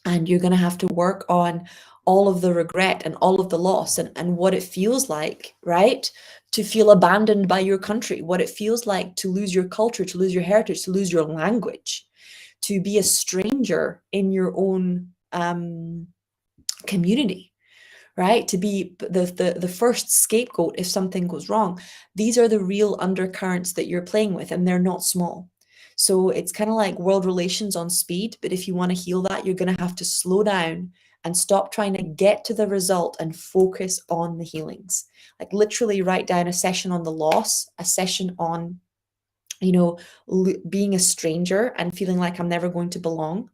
[SPEAKER 1] and you're going to have to work on all of the regret and all of the loss and what it feels like, right? To feel abandoned by your country, what it feels like to lose your culture, to lose your heritage, to lose your language, to be a stranger in your own community, right? To be the first scapegoat if something goes wrong. These are the real undercurrents that you're playing with, and they're not small. So it's kind of like world relations on speed, but if you want to heal that, you're going to have to slow down and stop trying to get to the result and focus on the healings. Like literally write down a session on the loss, a session on, being a stranger and feeling like I'm never going to belong,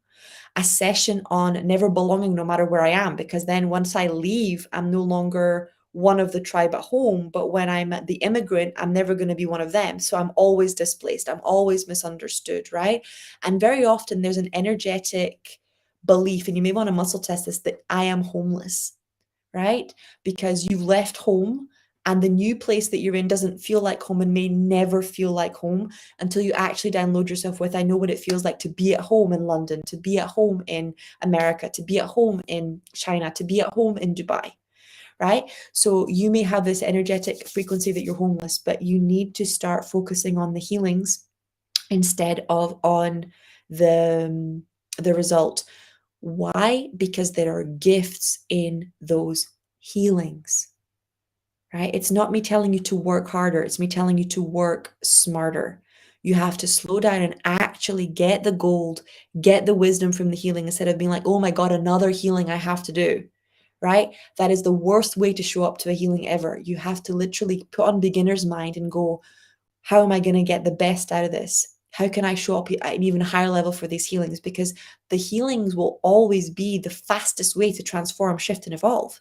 [SPEAKER 1] a session on never belonging no matter where I am, because then once I leave, I'm no longer one of the tribe at home, but when I'm the immigrant, I'm never going to be one of them. So I'm always displaced. I'm always misunderstood, right? And very often there's an energetic belief, and you may want to muscle test this, that I am homeless, right? Because you've left home and the new place that you're in doesn't feel like home and may never feel like home until you actually download yourself with, I know what it feels like to be at home in London, to be at home in America, to be at home in China, to be at home in Dubai, right? So you may have this energetic frequency that you're homeless, but you need to start focusing on the healings instead of on the result. Why? Because there are gifts in those healings, right? It's not me telling you to work harder. It's me telling you to work smarter. You have to slow down and actually get the gold, get the wisdom from the healing instead of being like, oh my God, another healing I have to do, right? That is the worst way to show up to a healing ever. You have to literally put on beginner's mind and go, how am I going to get the best out of this? How can I show up at an even higher level for these healings? Because the healings will always be the fastest way to transform, shift, and evolve,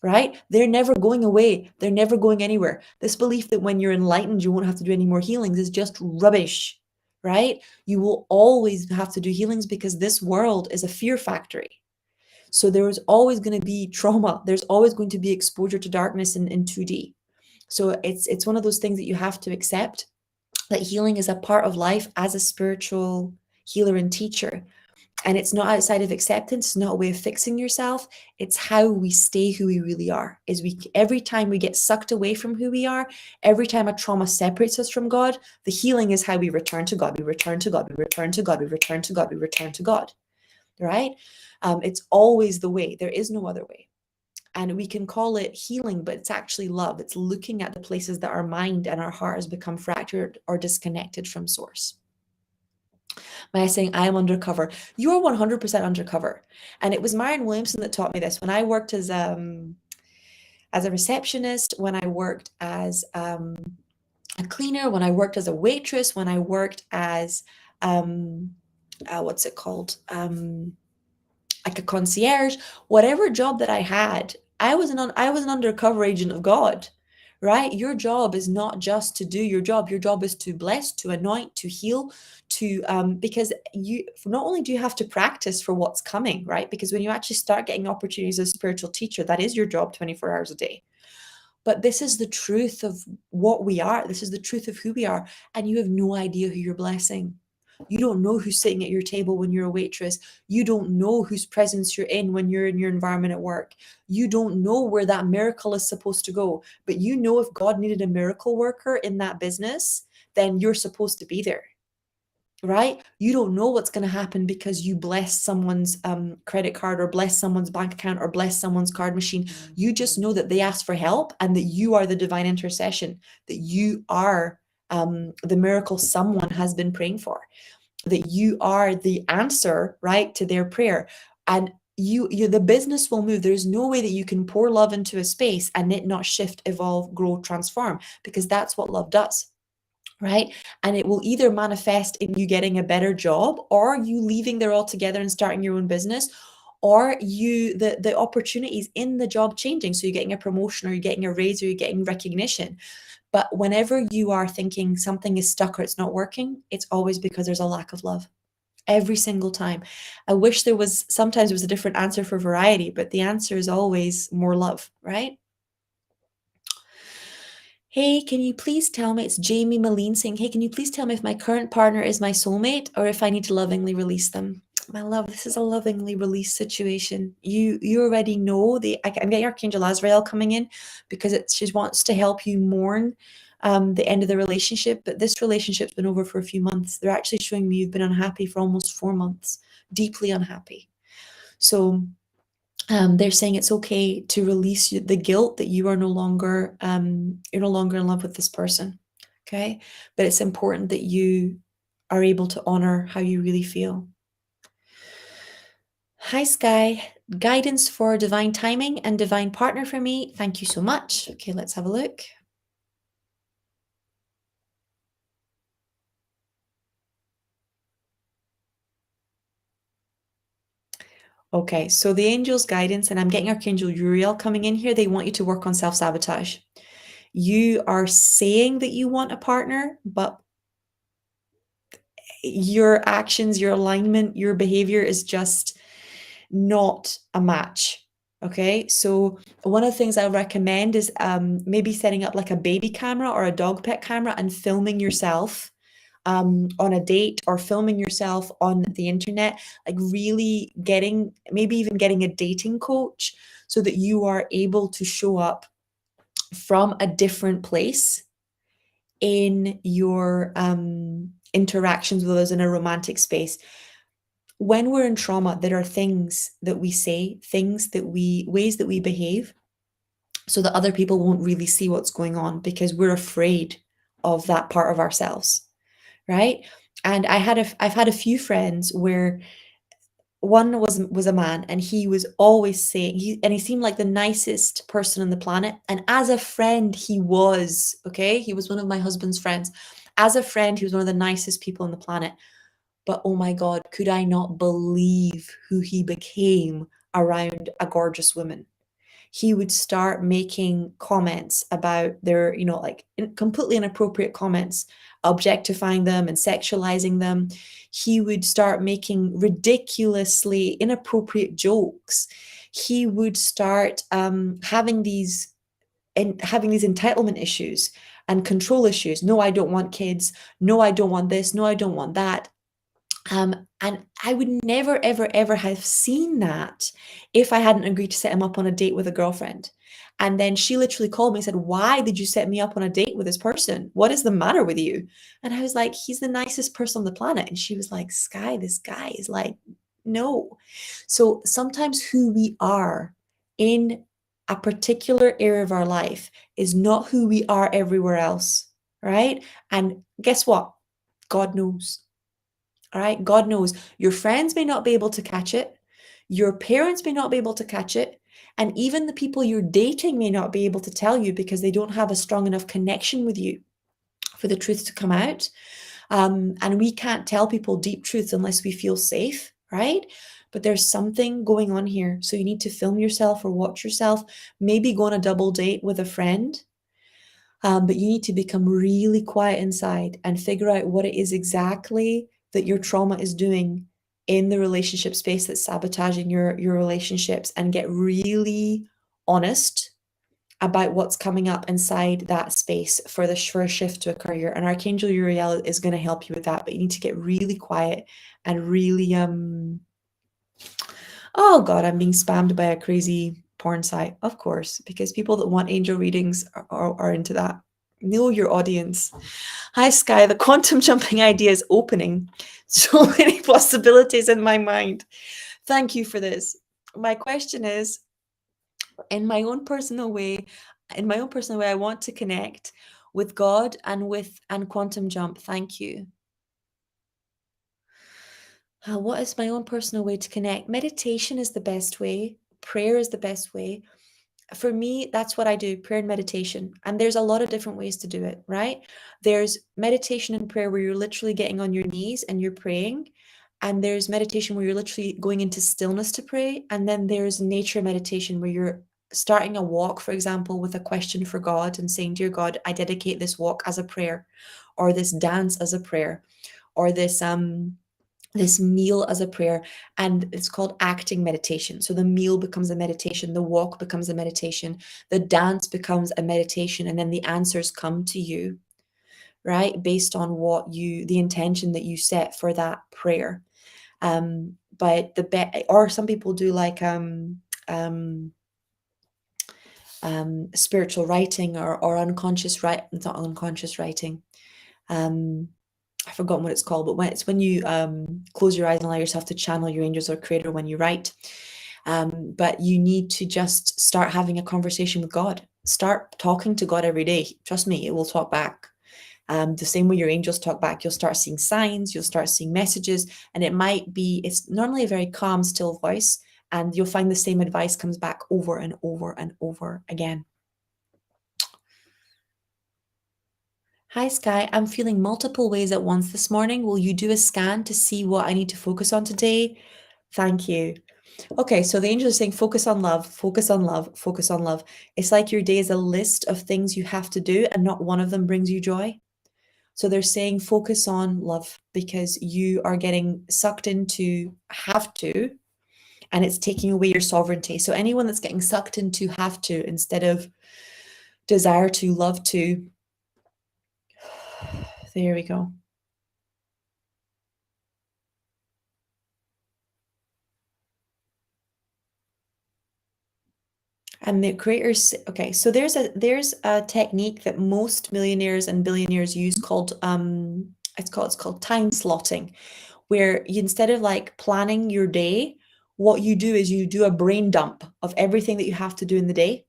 [SPEAKER 1] right? They're never going away. They're never going anywhere. This belief that when you're enlightened, you won't have to do any more healings is just rubbish, right? You will always have to do healings because this world is a fear factory. So there is always going to be trauma. There's always going to be exposure to darkness in 2D. So it's one of those things that you have to accept, that healing is a part of life as a spiritual healer and teacher. And it's not outside of acceptance, it's not a way of fixing yourself. It's how we stay who we really are. Every time we get sucked away from who we are, every time a trauma separates us from God, the healing is how we return to God. We return to God, we return to God, we return to God, we return to God, right? It's always the way. There is no other way. And we can call it healing, but it's actually love. It's looking at the places that our mind and our heart has become fractured or disconnected from source. By saying, I am undercover. You are 100% undercover. And it was Marianne Williamson that taught me this. When I worked as a receptionist, when I worked as a cleaner, when I worked as a waitress, when I worked as, what's it called? Like a concierge, whatever job that I had, I was an undercover agent of God, right? Your job is not just to do your job. Your job is to bless, to anoint, to heal, to because you not only do you have to practice for what's coming, right? Because when you actually start getting opportunities as a spiritual teacher, that is your job 24 hours a day. But this is the truth of what we are. This is the truth of who we are. And you have no idea who you're blessing. You don't know who's sitting at your table when you're a waitress. You don't know whose presence you're in when you're in your environment at work. You don't know where that miracle is supposed to go. But you know if God needed a miracle worker in that business, then you're supposed to be there, right? You don't know what's going to happen because you bless someone's credit card or bless someone's bank account or bless someone's card machine. You just know that they asked for help and that you are the divine intercession, that you are the miracle someone has been praying for. that you are the answer, right, to their prayer. And the business will move. There's no way that you can pour love into a space and it not shift, evolve, grow, transform, because that's what love does. Right? And it will either manifest in you getting a better job, or you leaving there altogether and starting your own business, or the opportunities in the job changing. So you're getting a promotion, or you're getting a raise, or you're getting recognition. But whenever you are thinking something is stuck or it's not working, it's always because there's a lack of love. Every single time. I wish sometimes there was a different answer for variety, but the answer is always more love, right? Hey, can you please tell me, it's Jamie Moline saying, hey, can you please tell me if my current partner is my soulmate or if I need to lovingly release them? My love, this is a lovingly release situation. You already know I'm getting Archangel Raphael coming in because she wants to help you mourn the end of the relationship, but this relationship's been over for a few months. They're actually showing me you've been unhappy for almost 4 months, deeply unhappy. So they're saying it's okay to release the guilt that you're no longer in love with this person. Okay, but it's important that you are able to honor how you really feel. Hi, Sky. Guidance for divine timing and divine partner for me. Thank you so much. Okay, let's have a look. Okay, so the angel's guidance, and I'm getting Archangel Uriel coming in here. They want you to work on self-sabotage. You are saying that you want a partner, but your actions, your alignment, your behavior is just not a match. Okay, so one of the things I recommend is maybe setting up like a baby camera or a dog pet camera and filming yourself on a date, or filming yourself on the internet, like really maybe even getting a dating coach so that you are able to show up from a different place in your interactions with others in a romantic space. When we're in trauma, there are things that we say, ways that we behave, so that other people won't really see what's going on because we're afraid of that part of ourselves, right? And I've had a few friends where one was a man, and he was always saying, he seemed like the nicest person on the planet. And as a friend, he was one of my husband's friends. As a friend, he was one of the nicest people on the planet. But oh my God, could I not believe who he became around a gorgeous woman? He would start making comments about their, like completely inappropriate comments, objectifying them and sexualizing them. He would start making ridiculously inappropriate jokes. He would start having these entitlement issues and control issues. No, I don't want kids. No, I don't want this. No, I don't want that. And I would never, ever, ever have seen that if I hadn't agreed to set him up on a date with a girlfriend. And then she literally called me and said, why did you set me up on a date with this person? What is the matter with you? And I was like, he's the nicest person on the planet. And she was like, Sky, this guy is like, no. So sometimes who we are in a particular area of our life is not who we are everywhere else, right? And guess what? God knows. All right, God knows. Your friends may not be able to catch it. Your parents may not be able to catch it. And even the people you're dating may not be able to tell you because they don't have a strong enough connection with you for the truth to come out. And we can't tell people deep truths unless we feel safe, right? But there's something going on here. So you need to film yourself or watch yourself, maybe go on a double date with a friend. But you need to become really quiet inside and figure out what it is exactly that your trauma is doing in the relationship space that's sabotaging your relationships, and get really honest about what's coming up inside that space for a shift to occur here. And Archangel Uriel is going to help you with that, but you need to get really quiet and really oh God, I'm being spammed by a crazy porn site. Of course, because people that want angel readings are into that. Know your audience. Hi, Sky. The quantum jumping idea is opening so many possibilities in my mind. Thank you for this. My question is, in my own personal way, I want to connect with God and quantum jump. Thank you. What is my own personal way to connect? Meditation is the best way. Prayer is the best way. For me, that's what I do, prayer and meditation. And there's a lot of different ways to do it, right? There's meditation and prayer where you're literally getting on your knees and you're praying. And there's meditation where you're literally going into stillness to pray. And then there's nature meditation where you're starting a walk, for example, with a question for God and saying, Dear God, I dedicate this walk as a prayer, or this dance as a prayer, or this meal as a prayer. And it's called acting meditation. So the meal becomes a meditation, the walk becomes a meditation, the dance becomes a meditation, and then the answers come to you, right, based on the intention that you set for that prayer. But or some people do like um spiritual writing, or unconscious write it's not unconscious writing. I've forgotten what it's called, but when you close your eyes and allow yourself to channel your angels or creator when you write. But you need to just start having a conversation with God. Start talking to God every day. Trust me, it will talk back. The same way your angels talk back, you'll start seeing signs, you'll start seeing messages, and it's normally a very calm, still voice, and you'll find the same advice comes back over and over and over again. Hi, Sky. I'm feeling multiple ways at once this morning. Will you do a scan to see what I need to focus on today? Thank you. Okay, so the angels are saying focus on love, focus on love, focus on love. It's like your day is a list of things you have to do, and not one of them brings you joy. So they're saying focus on love because you are getting sucked into have to, and it's taking away your sovereignty. So anyone that's getting sucked into have to instead of desire to, love to, there we go. And the creators, okay, so there's a technique that most millionaires and billionaires use called it's called time slotting, where instead of like planning your day, what you do is you do a brain dump of everything that you have to do in the day.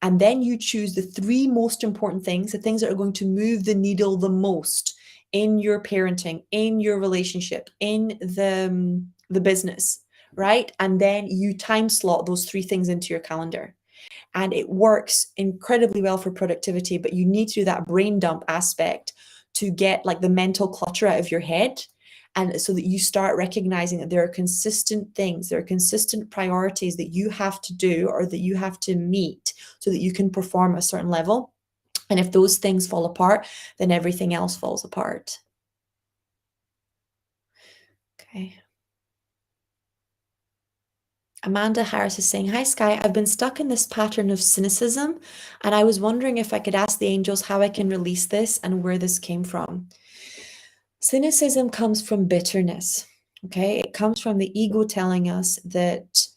[SPEAKER 1] And then you choose the three most important things, the things that are going to move the needle the most in your parenting, in your relationship, in the business, right? And then you time slot those three things into your calendar. And it works incredibly well for productivity, but you need to do that brain dump aspect to get like the mental clutter out of your head. And so that you start recognizing that there are consistent things, there are consistent priorities that you have to do or that you have to meet so that you can perform a certain level. And if those things fall apart, then everything else falls apart. Okay. Amanda Harris is saying, Hi, Sky. I've been stuck in this pattern of cynicism, and I was wondering if I could ask the angels how I can release this and where this came from. Cynicism comes from bitterness, okay? It comes from the ego telling us that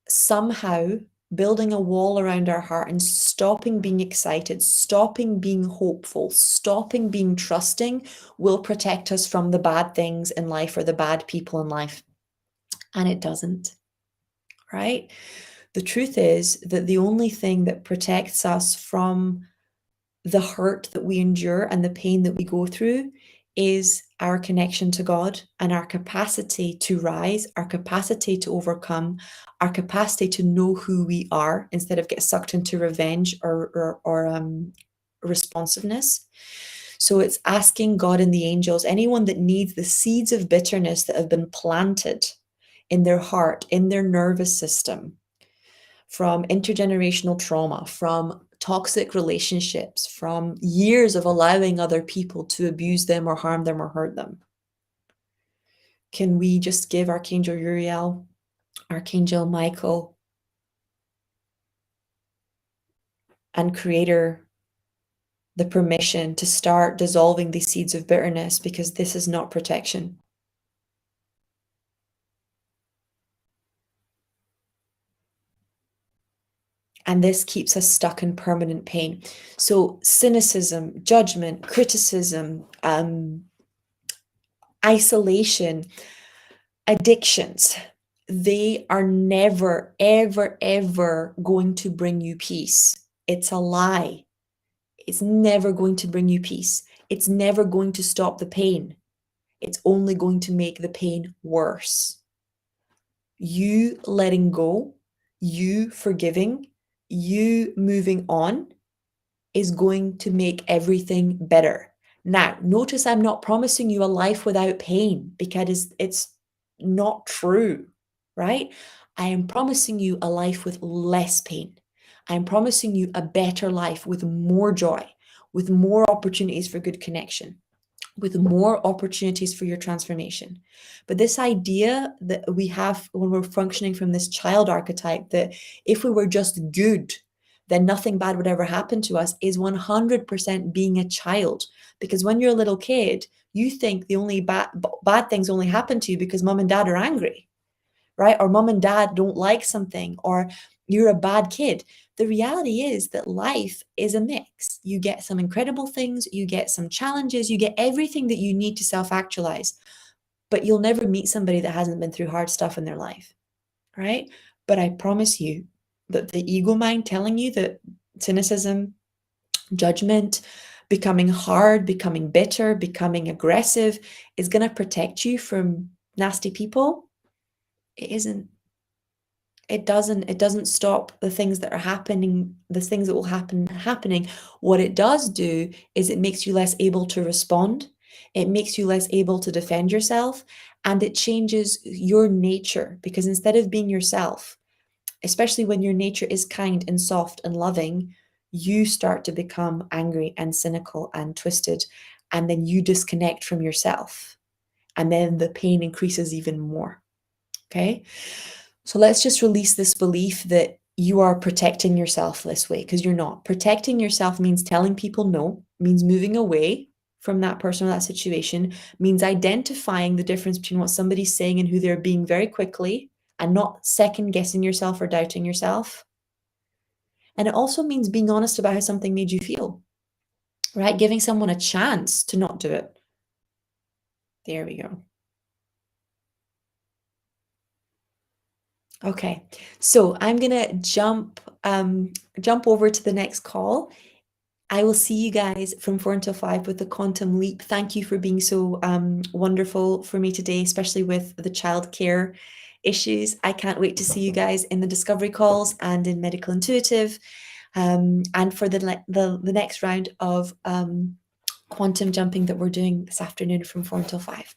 [SPEAKER 1] somehow building a wall around our heart and stopping being excited, stopping being hopeful, stopping being trusting will protect us from the bad things in life or the bad people in life. And it doesn't. Right? The truth is that the only thing that protects us from the hurt that we endure and the pain that we go through is our connection to God and our capacity to rise, our capacity to overcome, our capacity to know who we are instead of get sucked into revenge or responsiveness. So it's asking God and the angels, anyone that needs the seeds of bitterness that have been planted in their heart, in their nervous system, from intergenerational trauma, from toxic relationships, from years of allowing other people to abuse them or harm them or hurt them. Can we just give Archangel Uriel, Archangel Michael, and Creator the permission to start dissolving these seeds of bitterness, because this is not protection. And this keeps us stuck in permanent pain. So cynicism, judgment, criticism, isolation, addictions, they are never, ever, ever going to bring you peace. It's a lie. It's never going to bring you peace. It's never going to stop the pain. it's only going to make the pain worse. You letting go, you forgiving, you moving on is going to make everything better. Now, notice I'm not promising you a life without pain because it's not true, right? I am promising you a life with less pain. I am promising you a better life with more joy, with more opportunities for good connection, with more opportunities for your transformation. But this idea that we have when we're functioning from this child archetype, that if we were just good, then nothing bad would ever happen to us, is 100% being a child. Because when you're a little kid, you think the only bad things only happen to you because mom and dad are angry, right? Or mom and dad don't like something, or you're a bad kid. The reality is that life is a mix. You get some incredible things, you get some challenges, you get everything that you need to self-actualize, but you'll never meet somebody that hasn't been through hard stuff in their life, right? But I promise you that the ego mind telling you that cynicism, judgment, becoming hard, becoming bitter, becoming aggressive is going to protect you from nasty people, it isn't. It doesn't stop the things that are happening, the things that will happen happening. What it does do is it makes you less able to respond, it makes you less able to defend yourself, and it changes your nature, because instead of being yourself, especially when your nature is kind and soft and loving, you start to become angry and cynical and twisted, and then you disconnect from yourself, and then the pain increases even more. Okay, so let's just release this belief that you are protecting yourself this way, because you're not. Protecting yourself means telling people no, means moving away from that person or that situation, means identifying the difference between what somebody's saying and who they're being very quickly, and not second guessing yourself or doubting yourself. And it also means being honest about how something made you feel, right? Giving someone a chance to not do it. There we go. Okay, so I'm gonna jump over to the next call. I will see you guys from 4 until 5 with the quantum leap. Thank you for being so wonderful for me today, especially with the childcare issues. I can't wait to see you guys in the discovery calls and in medical intuitive, and for the next round of quantum jumping that we're doing this afternoon from 4 until 5.